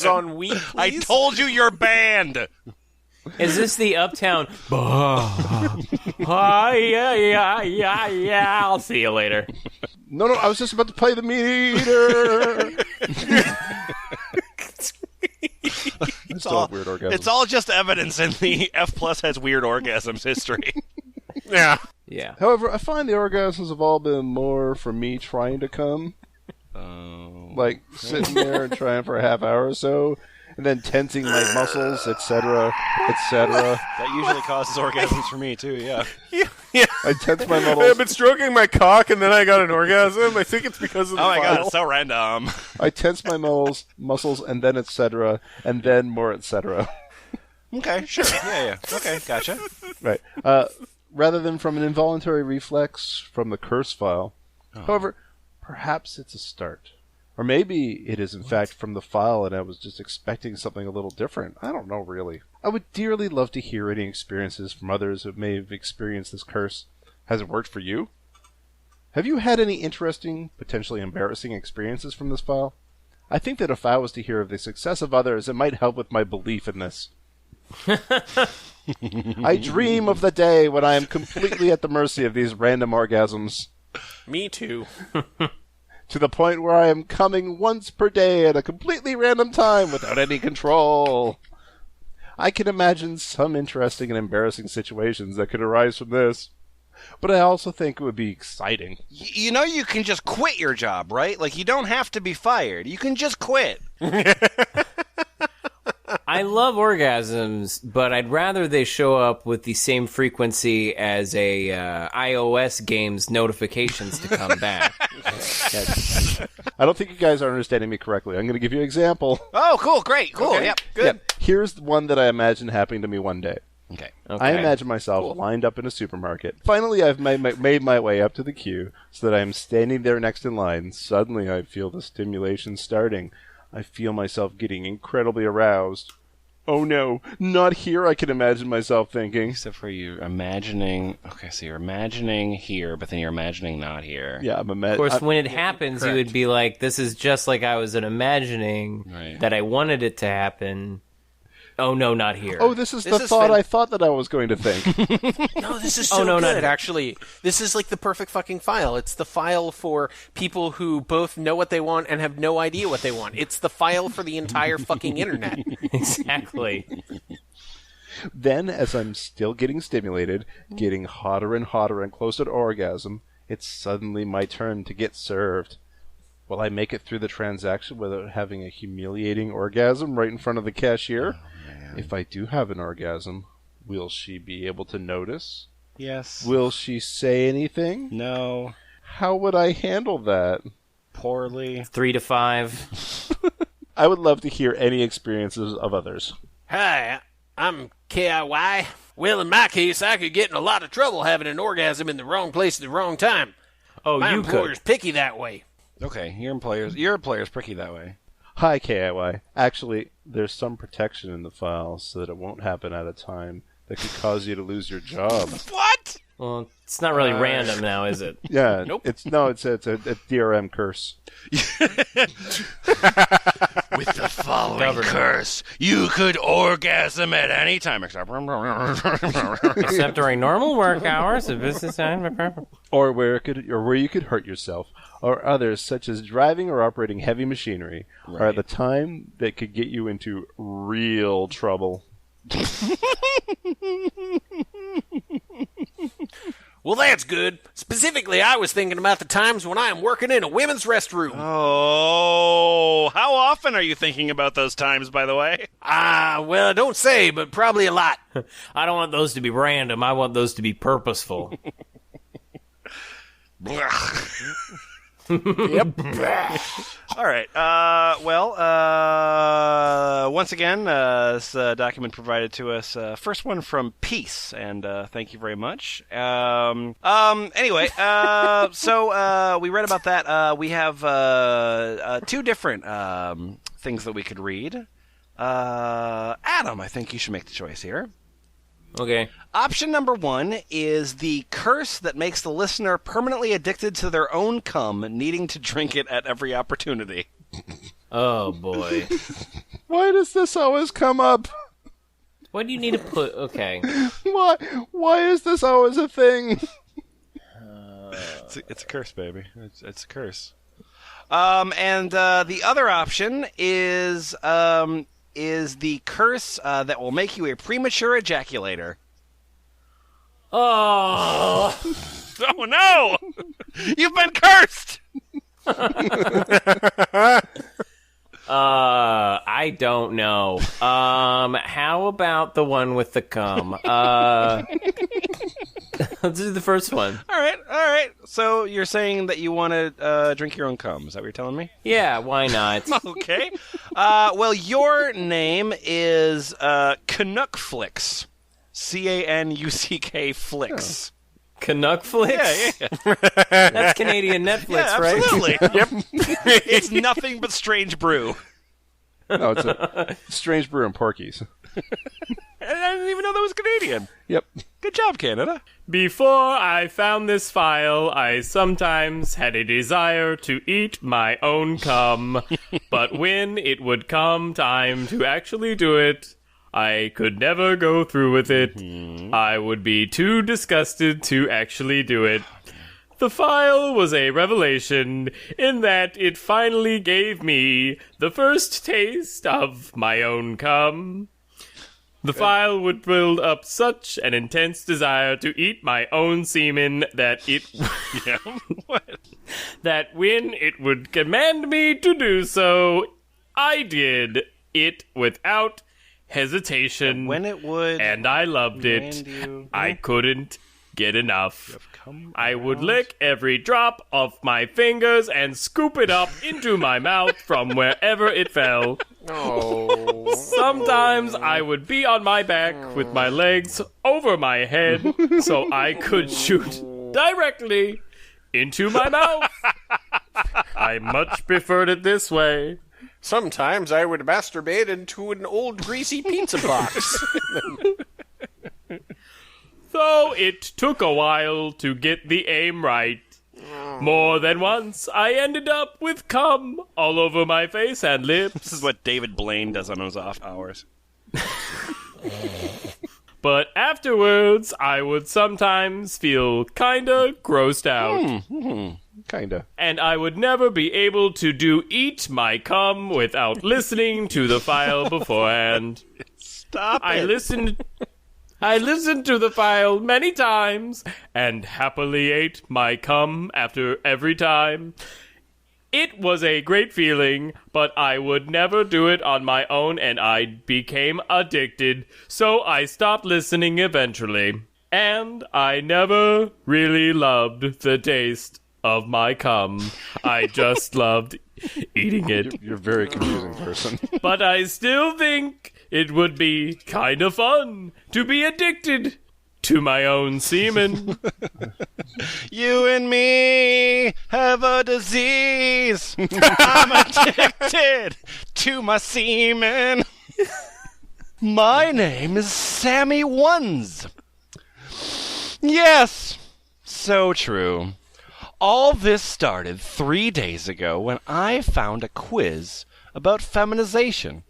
on wheat, please. I told you you're banned. Is this the Uptown? Yeah. I'll see you later. No, I was just about to play the meter. Weird orgasms. It's all just evidence in the F Plus has weird orgasms history. Yeah. However, I find the orgasms have all been more from me trying to come. Like sitting there and trying for a half hour or so, and then tensing my muscles, etc., etc. That usually causes orgasms for me too. Yeah. I tense my muscles. I've been stroking my cock and then I got an orgasm. I think it's because of the Oh my file. god, it's so random. I tense my muscles, and then etc., and then more etc. Okay, sure. Yeah. Okay, gotcha. Right. Rather than from an involuntary reflex from the curse file. However, perhaps it's a start. Or maybe it is in fact from the file and I was just expecting something a little different. I don't know, really. I would dearly love to hear any experiences from others who may have experienced this curse. Has it worked for you? Have you had any interesting, potentially embarrassing experiences from this file? I think that if I was to hear of the success of others, it might help with my belief in this. I dream of the day when I am completely at the mercy of these random orgasms. Me too. To the point where I am coming once per day at a completely random time without any control. I can imagine some interesting and embarrassing situations that could arise from this. But I also think it would be exciting. You know you can just quit your job, right? Like, you don't have to be fired. You can just quit. I love orgasms, but I'd rather they show up with the same frequency as a iOS game's notifications to come back. I don't think you guys are understanding me correctly. I'm going to give you an example. Oh, cool, great, cool, Okay. yep, good. Yep. Here's one that I imagine happening to me one day. Okay. I imagine myself lined up in a supermarket. Finally, I've made my way up to the queue so that I am standing there next in line. Suddenly, I feel the stimulation starting. I feel myself getting incredibly aroused. Oh no, not here, I can imagine myself thinking. Except for you imagining... Okay, so you're imagining here, but then you're imagining not here. Yeah, I'm Of course, when it happens, you would be like, this is just like I was imagining that I wanted it to happen. Oh, no, not here. Oh, this is the thought I thought that I was going to think. No, this is so good, actually. This is like the perfect fucking file. It's the file for people who both know what they want and have no idea what they want. It's the file for the entire fucking internet. Exactly. Then, as I'm still getting stimulated, getting hotter and hotter and closer to orgasm, it's suddenly my turn to get served. Will I make it through the transaction without having a humiliating orgasm right in front of the cashier? If I do have an orgasm, will she be able to notice? Yes. Will she say anything? No. How would I handle that? Poorly. 3 to 5. I would love to hear any experiences of others. Hi, I'm KIY. Well, in my case, I could get in a lot of trouble having an orgasm in the wrong place at the wrong time. Oh, My you employer's picky that way. Okay, your employer's pricky that way. Hi, KIY. Actually, there's some protection in the file so that it won't happen at a time that could cause you to lose your job. What? Well, it's not really random now, is it? Yeah, Nope. It's a DRM curse. With the following curse, you could orgasm at any time except... Except during normal work hours of business time. Or where you could hurt yourself, or others such as driving or operating heavy machinery, are at the time that could get you into real trouble. Well, that's good. Specifically, I was thinking about the times when I am working in a women's restroom. Oh, how often are you thinking about those times, by the way? Well, I don't say, but probably a lot. I don't want those to be random. I want those to be purposeful. Yep. All right. Once again, this document provided to us. First one from Peace, and thank you very much. Anyway, so we read about that. We have 2 different things that we could read. Adam, I think you should make the choice here. Okay. Option number 1 is the curse that makes the listener permanently addicted to their own cum, needing to drink it at every opportunity. Oh, boy. Why does this always come up? What do you need to put... Okay. Why is this always a thing? It's a curse, baby. It's a curse. And the other option is the curse that will make you a premature ejaculator. Oh! Oh no! You've been cursed! I don't know. How about the one with the cum? Let's do the first one. All right. So you're saying that you want to drink your own cum? Is that what you're telling me? Yeah, why not? Okay. Well, your name is Canuckflix. Canuck Flix. Canuckflix? Yeah. That's Canadian Netflix, right? Absolutely. Yep. It's nothing but Strange Brew. No, it's a Strange Brew and Porky's. I didn't even know that was Canadian. Yep. Good job, Canada. Before I found this file, I sometimes had a desire to eat my own cum. But when it would come time to actually do it, I could never go through with it. I would be too disgusted to actually do it. The file was a revelation in that it finally gave me the first taste of my own cum. The file would build up such an intense desire to eat my own semen that that when it would command me to do so, I did it without hesitation. And when it would, and I loved it. I couldn't get enough. I would lick every drop of my fingers and scoop it up into my mouth from wherever it fell. Oh. Sometimes I would be on my back with my legs over my head so I could shoot directly into my mouth. I much preferred it this way. Sometimes I would masturbate into an old greasy pizza box. Though it took a while to get the aim right. More than once, I ended up with cum all over my face and lips. This is what David Blaine does on his off hours. But afterwards, I would sometimes feel kinda grossed out. Kinda. And I would never be able to eat my cum without listening to the file beforehand. Stop I it. listened to the file many times and happily ate my cum after every time. It was a great feeling, but I would never do it on my own and I became addicted, so I stopped listening eventually. And I never really loved the taste of my cum. I just loved eating it. You're a very confusing person. But I still think it would be kind of fun to be addicted to my own semen. You and me have a disease. I'm addicted to my semen. My name is Sammy Ones. Yes, so true. All this started 3 days ago when I found a quiz about feminization.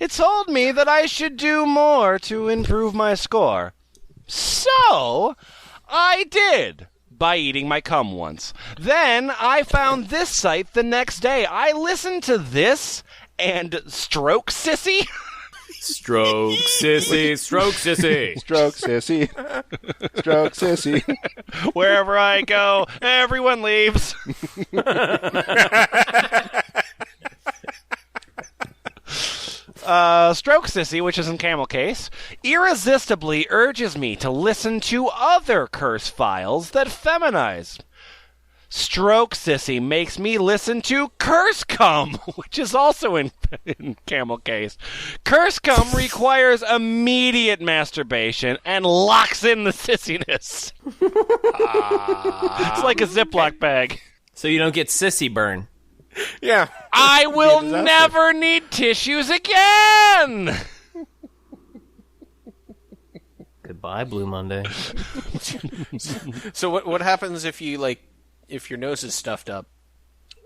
It told me that I should do more to improve my score. So, I did, by eating my cum once. Then, I found this site the next day. I listened to this and Stroke Sissy. Stroke sissy, stroke sissy. Stroke sissy. Stroke sissy. Wherever I go, everyone leaves. Stroke Sissy, which is in camel case, irresistibly urges me to listen to other curse files that feminize. Stroke Sissy makes me listen to Curse Cum, which is also in camel case. Curse Cum requires immediate masturbation and locks in the sissiness. It's like a Ziploc bag. So you don't get sissy burn. Yeah. I will never need tissues again! Goodbye, Blue Monday. So what happens if you if your nose is stuffed up?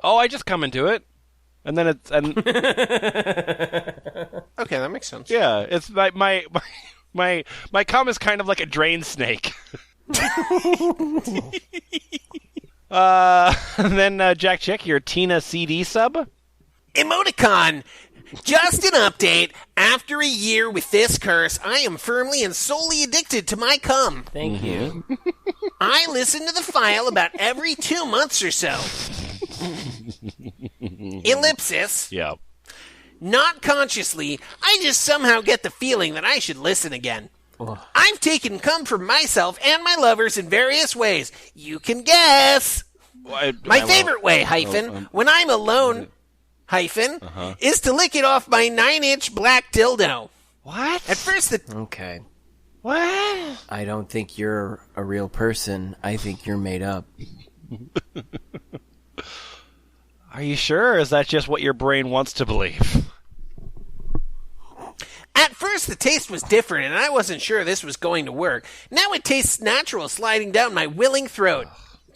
Oh, I just come into it. And then it's... and Okay, that makes sense. yeah, it's my cum is kind of like a drain snake. And then Jack Chick, your Tina CD sub. Emoticon! Just an update. After a year with this curse, I am firmly and solely addicted to my cum. Thank you. I listen to the file about every 2 months or so. Ellipsis. Yeah. Not consciously, I just somehow get the feeling that I should listen again. I've taken cum from myself and my lovers in various ways. You can guess. My favorite way, when I'm alone, is to lick it off my 9-inch black dildo. What? At first, Okay. What? I don't think you're a real person. I think you're made up. Are you sure, or is that just what your brain wants to believe? At first, the taste was different, and I wasn't sure this was going to work. Now it tastes natural sliding down my willing throat.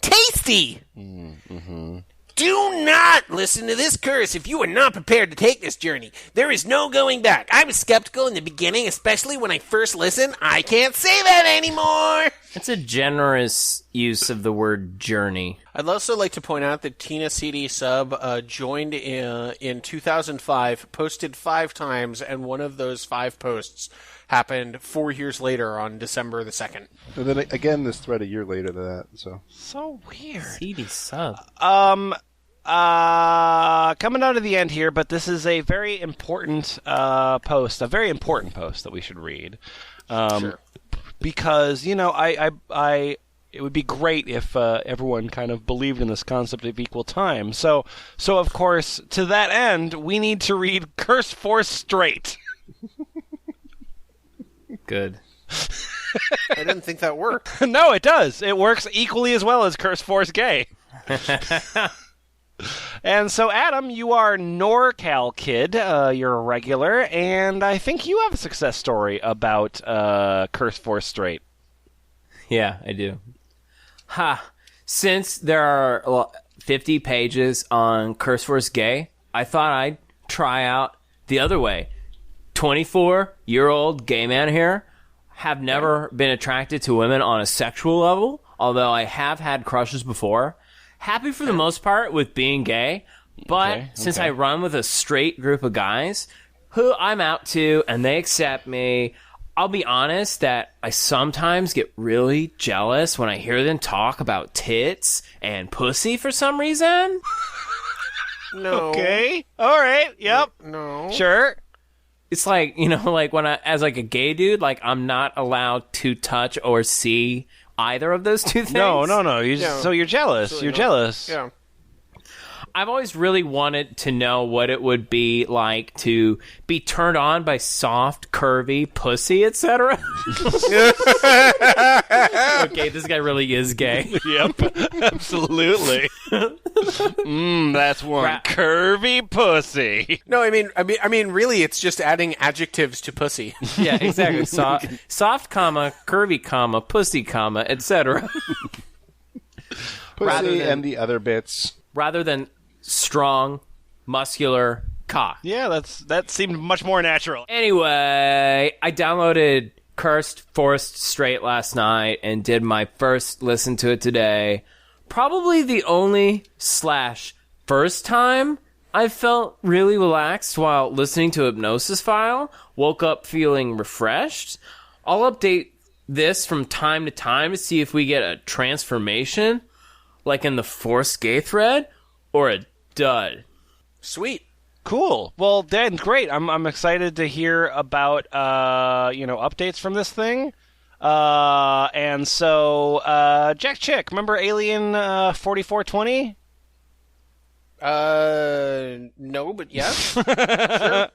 Tasty! Mm-hmm. Do not listen to this curse if you are not prepared to take this journey. There is no going back. I was skeptical in the beginning, especially when I first listened. I can't say that anymore! That's a generous use of the word journey. I'd also like to point out that Tina CD Sub joined in 2005, posted 5 times, and one of those 5 posts happened 4 years later on December the 2nd. And then again, this thread a year later than that. So weird. CD sub. Coming down to the end here, but this is a very important post, that we should read. Sure. Because, I it would be great if everyone kind of believed in this concept of equal time. So of course, to that end, we need to read Curse Force Straight. Good. I didn't think that worked. No, it does. It works equally as well as Curse Force Gay. And so, Adam, you are NorCal Kid. You're a regular, and I think you have a success story about Curse Force Straight. Yeah, I do. Since there are 50 pages on Curse Force Gay, I thought I'd try out the other way. 24-year-old gay man here. Have never been attracted to women on a sexual level, although I have had crushes before. Happy for the most part with being gay, but since I run with a straight group of guys who I'm out to and they accept me. I'll be honest that I sometimes get really jealous when I hear them talk about tits and pussy for some reason. No. Okay. All right. Yep. No. Sure. It's like, you know, like when as like a gay dude, like I'm not allowed to touch or see either of those two things. No. Yeah. So you're jealous. So, you're jealous. Yeah. I've always really wanted to know what it would be like to be turned on by soft, curvy pussy, etc. Okay, this guy really is gay. Yep. Absolutely. That's one curvy pussy. No, I mean, really, it's just adding adjectives to pussy. Yeah, exactly. Soft, comma, curvy, comma, pussy, comma, etc. Pussy and the other bits. Rather than strong, muscular cock. Yeah, that seemed much more natural. Anyway, I downloaded Cursed Forced Straight last night and did my first listen to it today. Probably the only / first time I felt really relaxed while listening to Hypnosis File. Woke up feeling refreshed. I'll update this from time to time to see if we get a transformation, like in the Forced Gay thread, or a dud. Sweet. Cool. Well, then, great. I'm excited to hear about updates from this thing. And so Jack Chick, remember Alien 4420? No, but yes. Sure.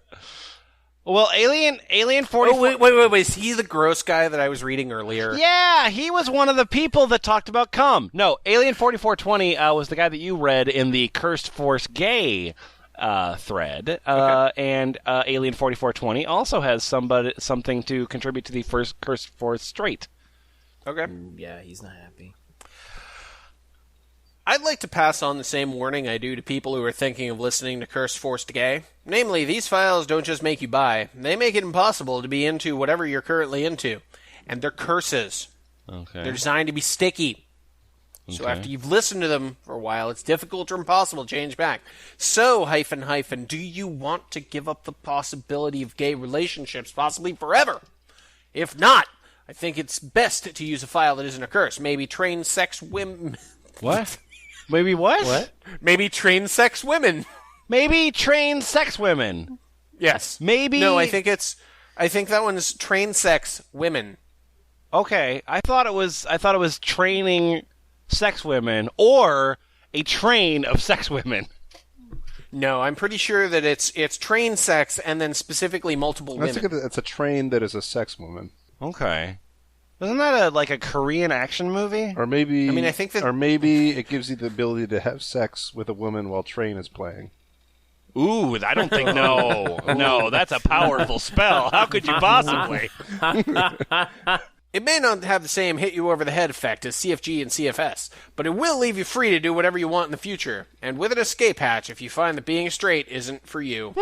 Well, Alien 44. Oh, wait. Is he the gross guy that I was reading earlier? Yeah, he was one of the people that talked about cum. No, Alien 4420 was the guy that you read in the Cursed Force Gay thread. Okay. And Alien 4420 also has something to contribute to the first Cursed Force Straight. Okay. Yeah, he's not happy. I'd like to pass on the same warning I do to people who are thinking of listening to Curse Forced Gay. Namely, these files don't just make you buy, they make it impossible to be into whatever you're currently into. And they're curses. Okay. They're designed to be sticky. So after you've listened to them for a while, it's difficult or impossible to change back. So, -- do you want to give up the possibility of gay relationships, possibly forever? If not, I think it's best to use a file that isn't a curse. Maybe train sex women... What? Maybe what? What? Maybe train sex women. Maybe train sex women. Yes. Maybe. No, I think that one's train sex women. Okay, I thought it was training sex women or a train of sex women. No, I'm pretty sure that it's train sex and then specifically multiple I think women. it's a train that is a sex woman. Okay. Isn't that like a Korean action movie? Or maybe I think that... Or maybe it gives you the ability to have sex with a woman while Train is playing. Ooh, I don't think no, that's a powerful spell. How could you possibly? It may not have the same hit you over the head effect as CFG and CFS, but it will leave you free to do whatever you want in the future, and with an escape hatch if you find that being straight isn't for you.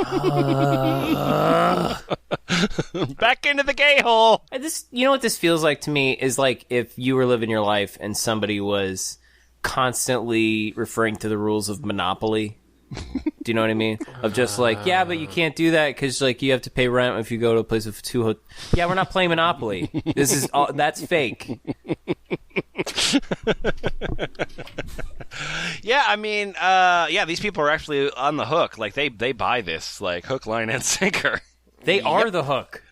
Back into the gay hole. You know what this feels like to me is like if you were living your life and somebody was constantly referring to the rules of Monopoly. Do you know what I mean? Of just like, yeah, but you can't do that because like you have to pay rent if you go to a place with Yeah, we're not playing Monopoly. This is that's fake. Yeah, I mean, these people are actually on the hook. Like they buy this like hook, line, and sinker. They are the hook.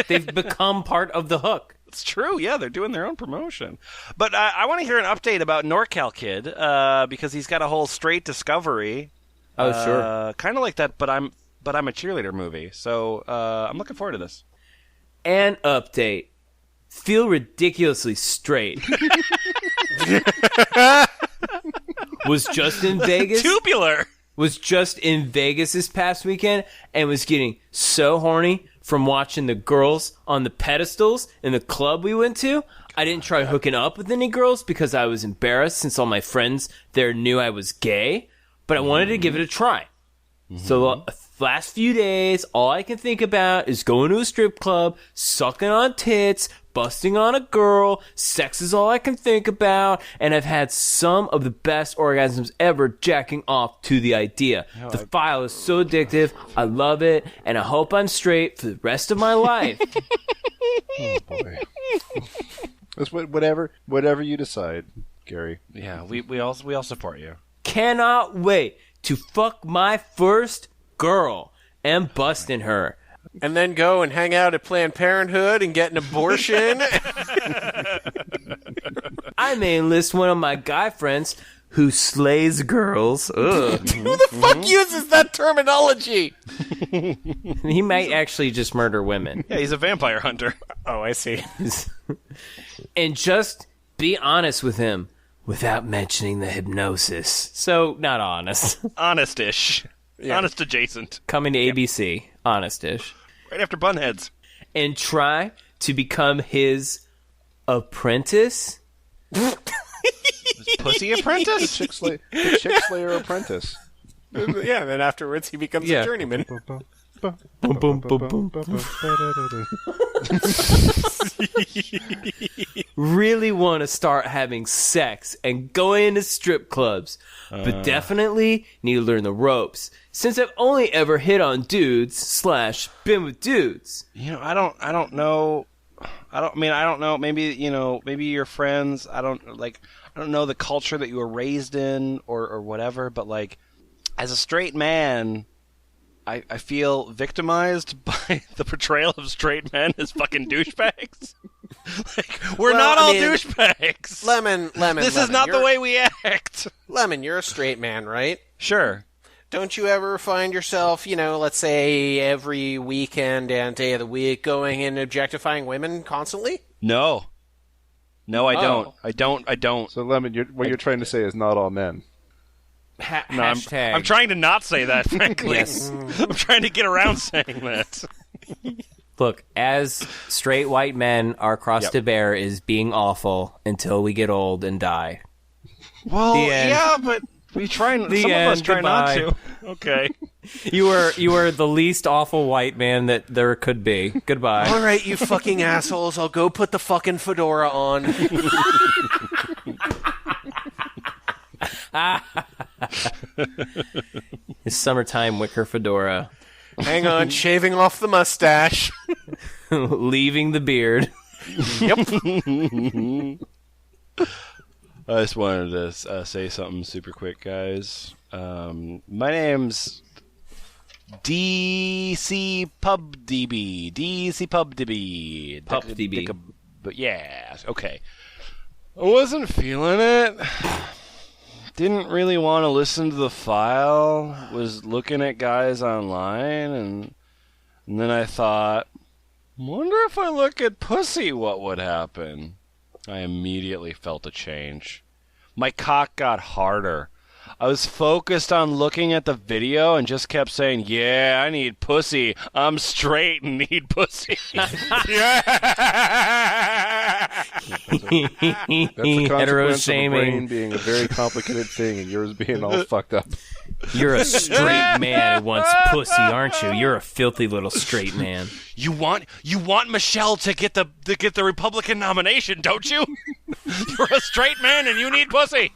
They've become part of the hook. It's true. Yeah, they're doing their own promotion. But I want to hear an update about NorCal Kid because he's got a whole straight discovery. Oh, sure. Kind of like that, but I'm a cheerleader movie. So I'm looking forward to this. An update. Feel ridiculously straight. Was just in Vegas. Tubular. Was just in Vegas this past weekend and was getting so horny from watching the girls on the pedestals in the club we went to. I didn't try hooking up with any girls because I was embarrassed since all my friends there knew I was gay, but I wanted to give it a try. So the last few days, all I can think about is going to a strip club, sucking on tits, busting on a girl, sex is all I can think about, and I've had some of the best orgasms ever jacking off to the idea. The file is so addictive, I love it, and I hope I'm straight for the rest of my life. Oh, boy. That's whatever you decide, Gary. Yeah, we all support you. Cannot wait to fuck my first girl and busting her. And then go and hang out at Planned Parenthood and get an abortion. I may enlist one of my guy friends who slays girls. Ugh. Who the fuck uses that terminology? He might actually just murder women. Yeah, he's a vampire hunter. Oh, I see. And just be honest with him without mentioning the hypnosis. So, not honest. Honest-ish. Yeah. Honest adjacent. Coming to ABC. Honest-ish. Right after Bunheads. And try to become his apprentice? Pussy apprentice? The Chick Slayer apprentice. Yeah, then afterwards he becomes a journeyman. Boom, boom, boom, boom. Really want to start having sex and going into strip clubs, but definitely need to learn the ropes. Since I've only ever hit on dudes / been with dudes. You know, I don't know. I don't know. Maybe, maybe your friends. I don't know the culture that you were raised in or whatever. But like, as a straight man, I feel victimized by the portrayal of straight men as fucking douchebags. We're not all douchebags. Lemon. This is not the way we act. Lemon, you're a straight man, right? Sure. Don't you ever find yourself, let's say every weekend and day of the week going and objectifying women constantly? No, I don't. I don't. So, Lemon, what you're trying to say is not all men. Hashtag. I'm trying to not say that, frankly. Yes. I'm trying to get around saying that. Look, as straight white men, our cross to bear is being awful until we get old and die. Well, The end. yeah, but we try. Some of us try not to. Okay. You were the least awful white man that there could be. Goodbye. All right, you fucking assholes. I'll go put the fucking fedora on. His summertime wicker fedora. Hang on, shaving off the mustache. Leaving the beard. Yep. I just wanted to say something super quick, guys. My name's DC PubDB. DC PubDB. PubDB. But yeah, okay. I wasn't feeling it. Didn't really want to listen to the file. Was looking at guys online, and then I thought, wonder if I look at pussy, what would happen? I immediately felt a change. My cock got harder. I was focused on looking at the video and just kept saying, yeah, I need pussy. I'm straight and need pussy. Yeah! That's the consequence of the brain being a very complicated thing and yours being all fucked up. You're a straight man who wants pussy, aren't you? You're a filthy little straight man. You want Michelle to get the Republican nomination, don't you? You're a straight man and you need pussy.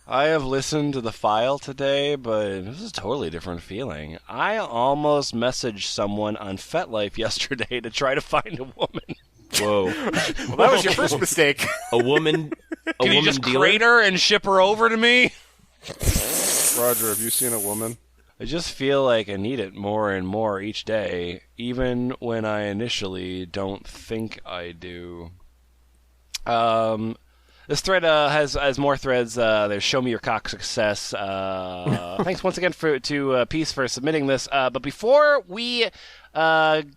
I have listened to the file today, but this is a totally different feeling. I almost messaged someone on FetLife yesterday to try to find a woman. Whoa. Well, that was your first mistake. A woman Can you just crate her and ship her over to me? Roger, have you seen a woman? I just feel like I need it more and more each day, even when I initially don't think I do. This thread has more threads. There's Show Me Your Cock Success. Thanks once again to Peace for submitting this. But before we find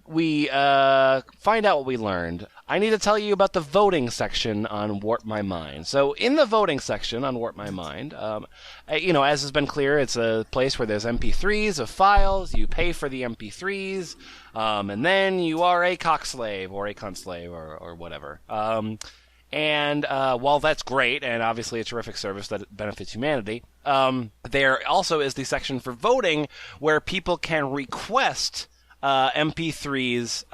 out what we learned, I need to tell you about the voting section on Warp My Mind. So in the voting section on Warp My Mind, as has been clear, it's a place where there's MP3s of files. You pay for the MP3s, and then you are a cock slave or a cunt slave or whatever. And while that's great, and obviously a terrific service that benefits humanity, there also is the section for voting where people can request MP3s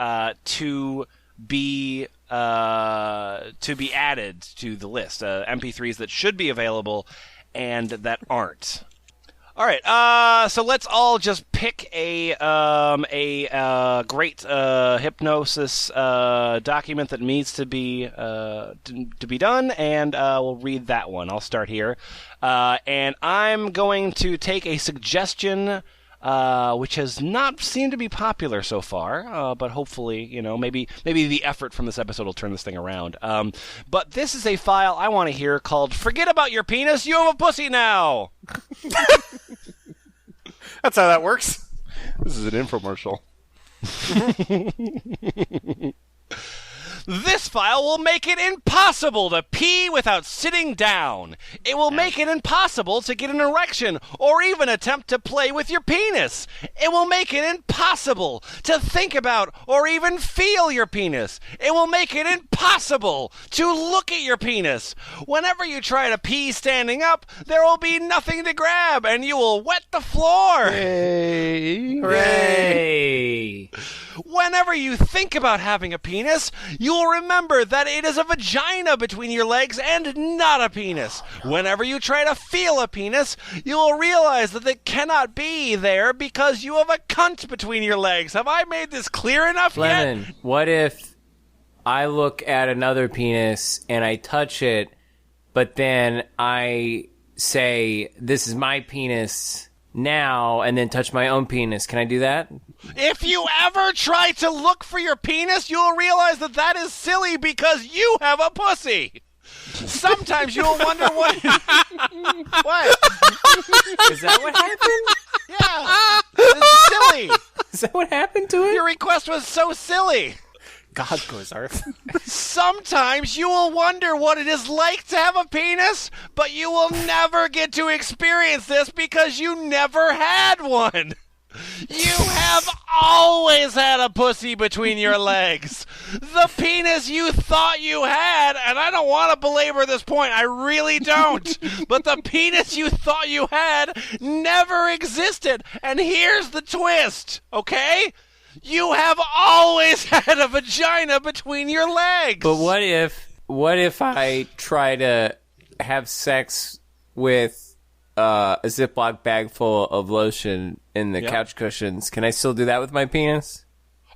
to be added to the list. MP3s that should be available and that aren't. All right, so let's all just pick a great hypnosis document that needs to be done, and we'll read that one. I'll start here, and I'm going to take a suggestion which has not seemed to be popular so far, but hopefully, maybe the effort from this episode will turn this thing around. But this is a file I want to hear called "Forget About Your Penis, You Have a Pussy Now." That's how that works. This is an infomercial. This file will make it impossible to pee without sitting down. It will make it impossible to get an erection or even attempt to play with your penis. It will make it impossible to think about or even feel your penis. It will make it impossible to look at your penis. Whenever you try to pee standing up, there will be nothing to grab and you will wet the floor. Hey. Hooray! Whenever you think about having a penis, you will remember that it is a vagina between your legs and not a penis. Whenever you try to feel a penis, you will realize that it cannot be there because you have a cunt between your legs. Have I made this clear enough yet? Lemon, what if I look at another penis and I touch it, but then I say, "This is my penis now," and then touch my own penis? Can I do that? If you ever try to look for your penis, you'll realize that that is silly because you have a pussy. Sometimes you'll wonder what... What? Is that what happened? Yeah. It's silly. Is that what happened to it? Your request was so silly. God goes Arth. Sometimes you will wonder what it is like to have a penis, but you will never get to experience this because you never had one. You have always had a pussy between your legs. The penis you thought you had, and I don't want to belabor this point, I really don't, but the penis you thought you had never existed. And here's the twist, okay? You have always had a vagina between your legs. But what if I try to have sex with a Ziploc bag full of lotion in the couch cushions? Can I still do that with my penis?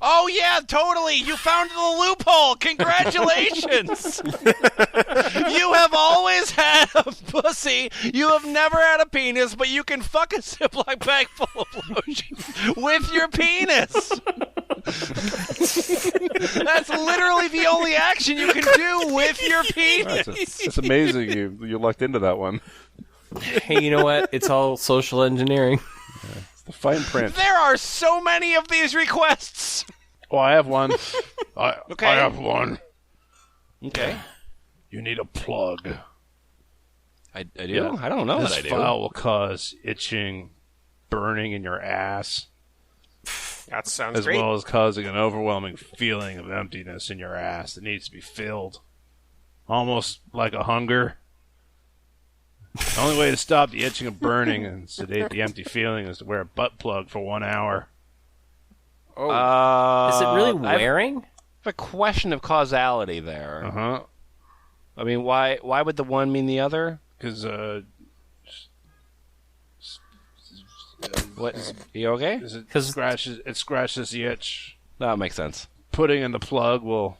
Oh, yeah, totally. You found the loophole. Congratulations. You have always had a pussy. You have never had a penis, but you can fuck a Ziploc bag full of lotion with your penis. That's literally the only action you can do with your penis. It's amazing you lucked into that one. Hey, you know what? It's all social engineering. It's the fine print. There are so many of these requests. Oh, I have one. I have one. Okay. You need a plug. I do? Yeah. I don't know This that I do. file will cause itching, burning in your ass, That sounds as great. well as causing an overwhelming feeling of emptiness in your ass that needs to be filled. Almost like a hunger. The only way to stop the itching and burning and sedate the empty feeling is to wear a butt plug for 1 hour. Is it really I have wearing? a question of causality there. Uh-huh. I mean, why would the one mean the other? Because, What? You okay? it scratches the itch. That makes sense. Putting in the plug will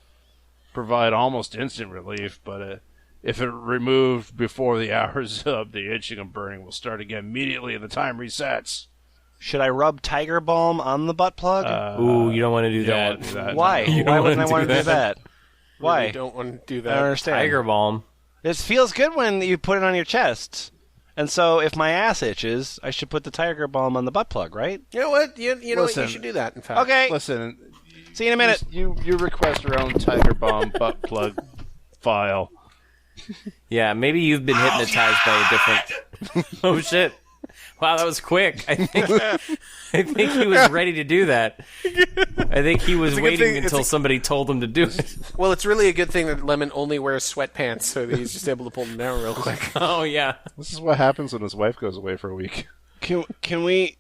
provide almost instant relief, but if it removed before the hour's up, the itching and burning will start again immediately and the time resets. Should I rub Tiger Balm on the butt plug? Ooh, you don't want to do You don't that. want to do that. Why? You Why don't wouldn't I wanna want to do do that? Why? Really don't want to do I that. don't understand. Tiger balm. It feels good when you put it on your chest. And so if my ass itches, I should put the Tiger Balm on the butt plug, right? You know what? You know what? Listen. You should do that, in fact. Okay. Listen, See you in a minute. you request your own Tiger Balm butt plug file. Yeah, maybe you've been hypnotized by a different... Oh, shit. Wow, that was quick. I think he was ready to do that. I think he was a good waiting thing- until somebody told him to do it. Well, it's really a good thing that Lemon only wears sweatpants, so that he's just able to pull them down real quick. Oh, yeah. This is what happens when his wife goes away for a week. Can we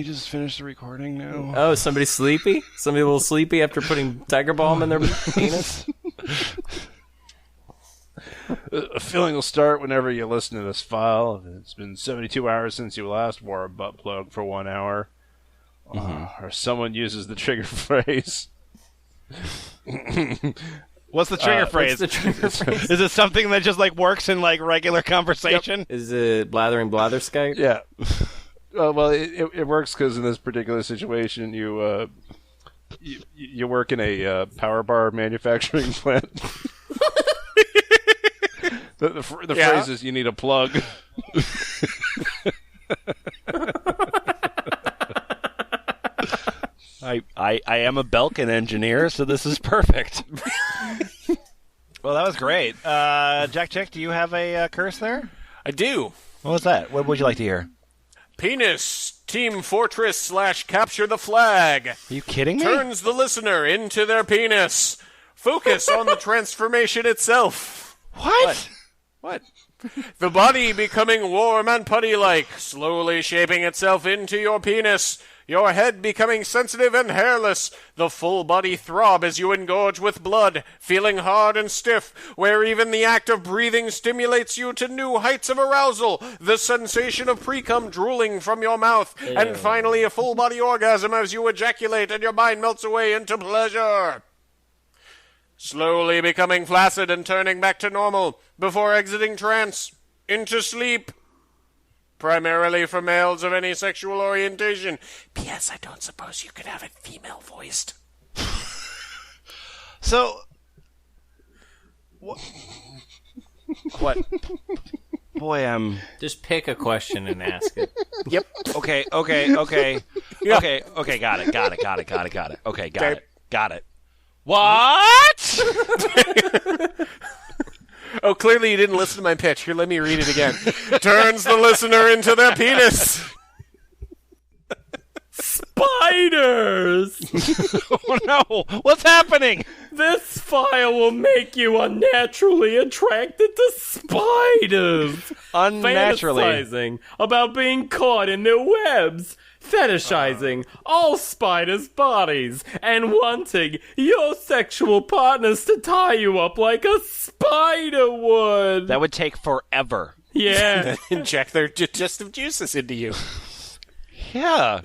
just finish the recording now? Oh, somebody sleepy? Somebody a little sleepy after putting Tiger Balm in their penis? A feeling will start whenever you listen to this file. It's been 72 hours since you last wore a butt plug for 1 hour. Or someone uses the trigger phrase. What's the trigger phrase? Is it something that just like works in like regular conversation? Yep. Is it blathering blatherskite? Yeah. Well, it works because in this particular situation, you work in a power bar manufacturing plant. The phrase is you need a plug. I am a Belkin engineer, so this is perfect. Well, that was great. Jack, do you have a curse there? I do. What was that? What would you like to hear? Penis, Team Fortress / capture the flag. Are you kidding me? Turns the listener into their penis. Focus on the transformation itself. What? The body becoming warm and putty-like, slowly shaping itself into your penis. Your head becoming sensitive and hairless. The full body throb as you engorge with blood, feeling hard and stiff, where even the act of breathing stimulates you to new heights of arousal. The sensation of pre-cum drooling from your mouth. Ew. And finally a full body orgasm as you ejaculate and your mind melts away into pleasure. Slowly becoming flaccid and turning back to normal before exiting trance into sleep. Primarily for males of any sexual orientation. P.S. I don't suppose you could have it female voiced. So, what? Boy, Just pick a question and ask it. Yep. Okay. Yeah. Okay, got it. Okay, got it. What? Oh, clearly you didn't listen to my pitch. Here, let me read it again. Turns the listener into their penis. Spiders! Oh no! What's happening? This file will make you unnaturally attracted to spiders. Unnaturally. Fantasizing about being caught in their webs. Fetishizing all spiders' bodies and wanting your sexual partners to tie you up like a spider would. That would take forever. Yeah. Inject their digestive juices into you. Yeah.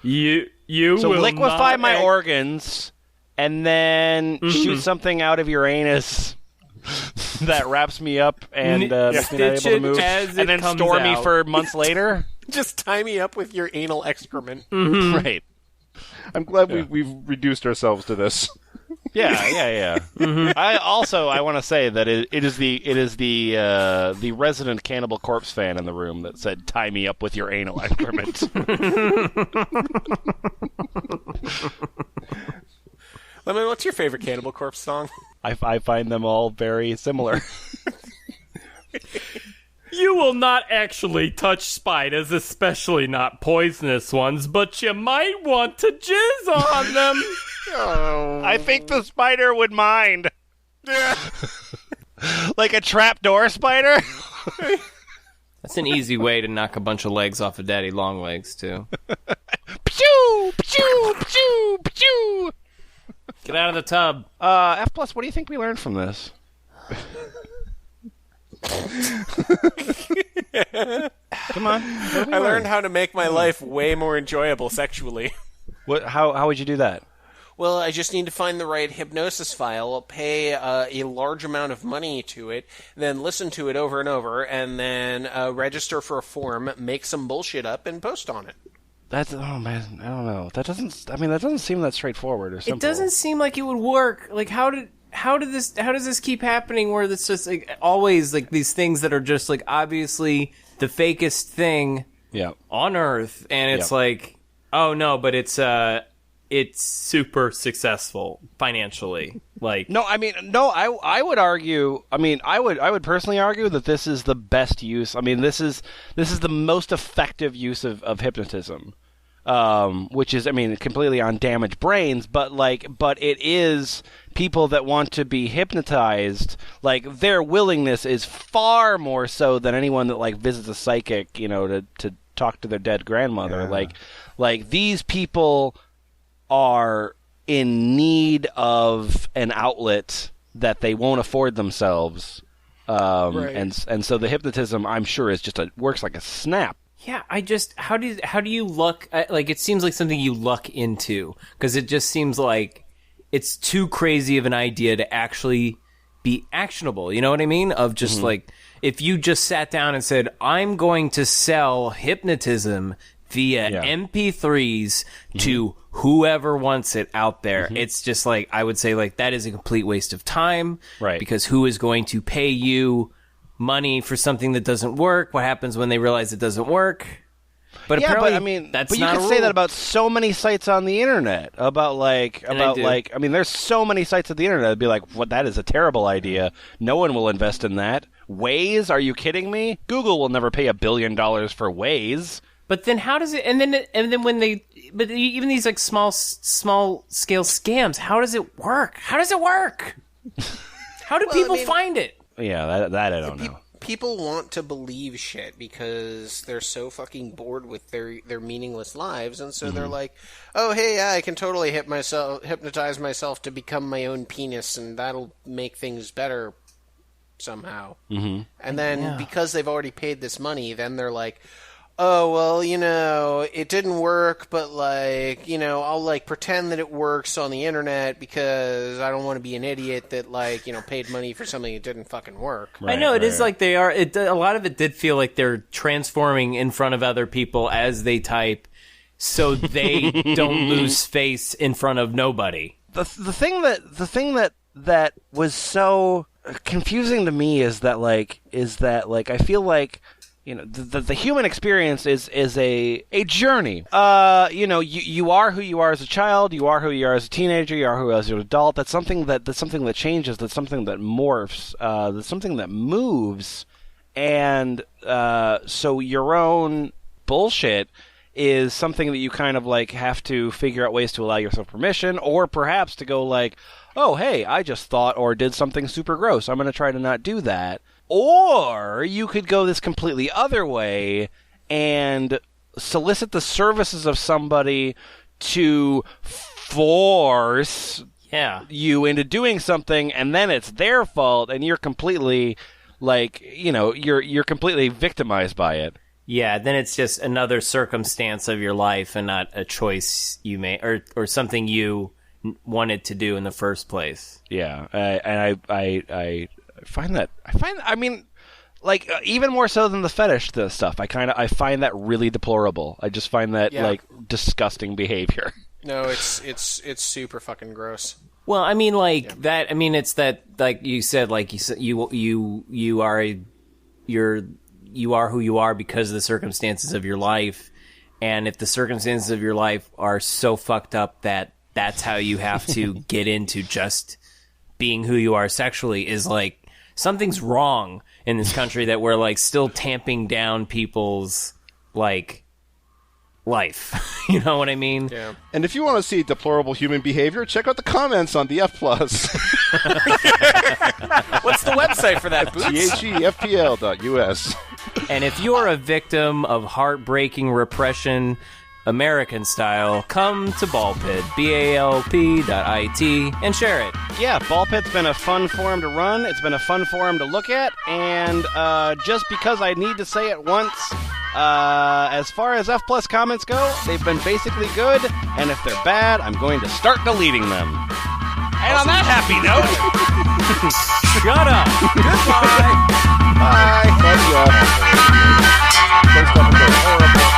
You so will liquefy not my organs and then shoot something out of your anus that wraps me up and makes me not able to move, and then store me for months later. Just tie me up with your anal excrement. Mm-hmm. Right. I'm glad we've reduced ourselves to this. Yeah. Mm-hmm. I want to say that it is the resident Cannibal Corpse fan in the room that said, "Tie me up with your anal excrement." Lemon, what's your favorite Cannibal Corpse song? I find them all very similar. You will not actually touch spiders, especially not poisonous ones, but you might want to jizz on them. Oh. I think the spider would mind. Like a trapdoor spider? That's an easy way to knock a bunch of legs off of Daddy Longlegs, too. Pshoo! Pshoo! Pshoo! Pshoo! Get out of the tub. F+, what do you think we learned from this? Come on. I learned how to make my life way more enjoyable sexually. What? How would you do that? Well, I just need to find the right hypnosis file, pay a large amount of money to it, then listen to it over and over, and then register for a form, make some bullshit up, and post on it. That's I don't know. That doesn't seem that straightforward or simple. It doesn't seem like it would work. Like how does this keep happening where it's just like always like these things that are just like obviously the fakest thing on earth, and it's like, oh no, but it's super successful financially. Like I would argue. I would personally argue that this is the best use. This is the most effective use of hypnotism. Which is, completely on damaged brains, but it is people that want to be hypnotized. Like, their willingness is far more so than anyone that visits a psychic, to talk to their dead grandmother. Like these people are in need of an outlet that they won't afford themselves. Right. And so the hypnotism, I'm sure, is works like a snap. Yeah, how do you luck, like, it seems like something you luck into, because it just seems like it's too crazy of an idea to actually be actionable, you know what I mean? Of just like, if you just sat down and said, I'm going to sell hypnotism via MP3s to whoever wants it out there, it's just like, I would say, like, that is a complete waste of time, right? Because who is going to pay you money for something that doesn't work? What happens when they realize it doesn't work? But apparently, I mean, that's but you not can a say rule. that about so many sites on the internet. I mean, there's so many sites on the internet that'd be like, "What? That is a terrible idea. No one will invest in that." Waze? Are you kidding me? Google will never pay $1 billion for Waze. But then how does it? And then when they, but even these like small scale scams, how does it work? How does it work? How do people find it? Yeah, that I don't know. People want to believe shit because they're so fucking bored with their meaningless lives, and so they're like, "Oh, hey, yeah, I can totally hypnotize myself to become my own penis, and that'll make things better somehow." Mm-hmm. And then because they've already paid this money, then they're like, "Oh, well, you know, it didn't work, but, like, you know, I'll, like, pretend that it works on the internet because I don't want to be an idiot that, like, you know, paid money for something that didn't fucking work." I know it is like they are. A lot of it did feel like they're transforming in front of other people as they type, so they don't lose face in front of nobody. The thing that was so confusing to me is that I feel like, you know, the human experience is a journey. You know, you are who you are as a child, you are who you are as a teenager, you are who you are as an adult. That's something that changes. That's something that morphs. That's something that moves. And so your own bullshit is something that you kind of like have to figure out ways to allow yourself permission, or perhaps to go like, oh, hey, I just thought or did something super gross. I'm going to try to not do that. Or you could go this completely other way and solicit the services of somebody to force you into doing something, and then it's their fault, and you're completely, like, you know, you're completely victimized by it. Yeah, then it's just another circumstance of your life and not a choice you made or something you wanted to do in the first place. Yeah, and I mean, like, even more so than the fetish stuff, I find that really deplorable. I just find that like disgusting behavior. No, it's super fucking gross. Well, I mean, like that. I mean, it's that, like you said, you are who you are because of the circumstances of your life, and if the circumstances of your life are so fucked up that that's how you have to get into just being who you are sexually, is like, something's wrong in this country that we're, like, still tamping down people's, like, life. You know what I mean? Yeah. And if you want to see deplorable human behavior, check out the comments on the F+. What's the website for that, Boots? THEFPL.us. And if you're a victim of heartbreaking repression, American style, come to Ballpit, BALP.IT, and share it. Yeah, Ballpit's been a fun forum to run. It's been a fun forum to look at. And just because I need to say it once, as far as F+ comments go, they've been basically good. And if they're bad, I'm going to start deleting them. And on that happy note, Shut up! Goodbye! Bye. Love you all. First episode horrible.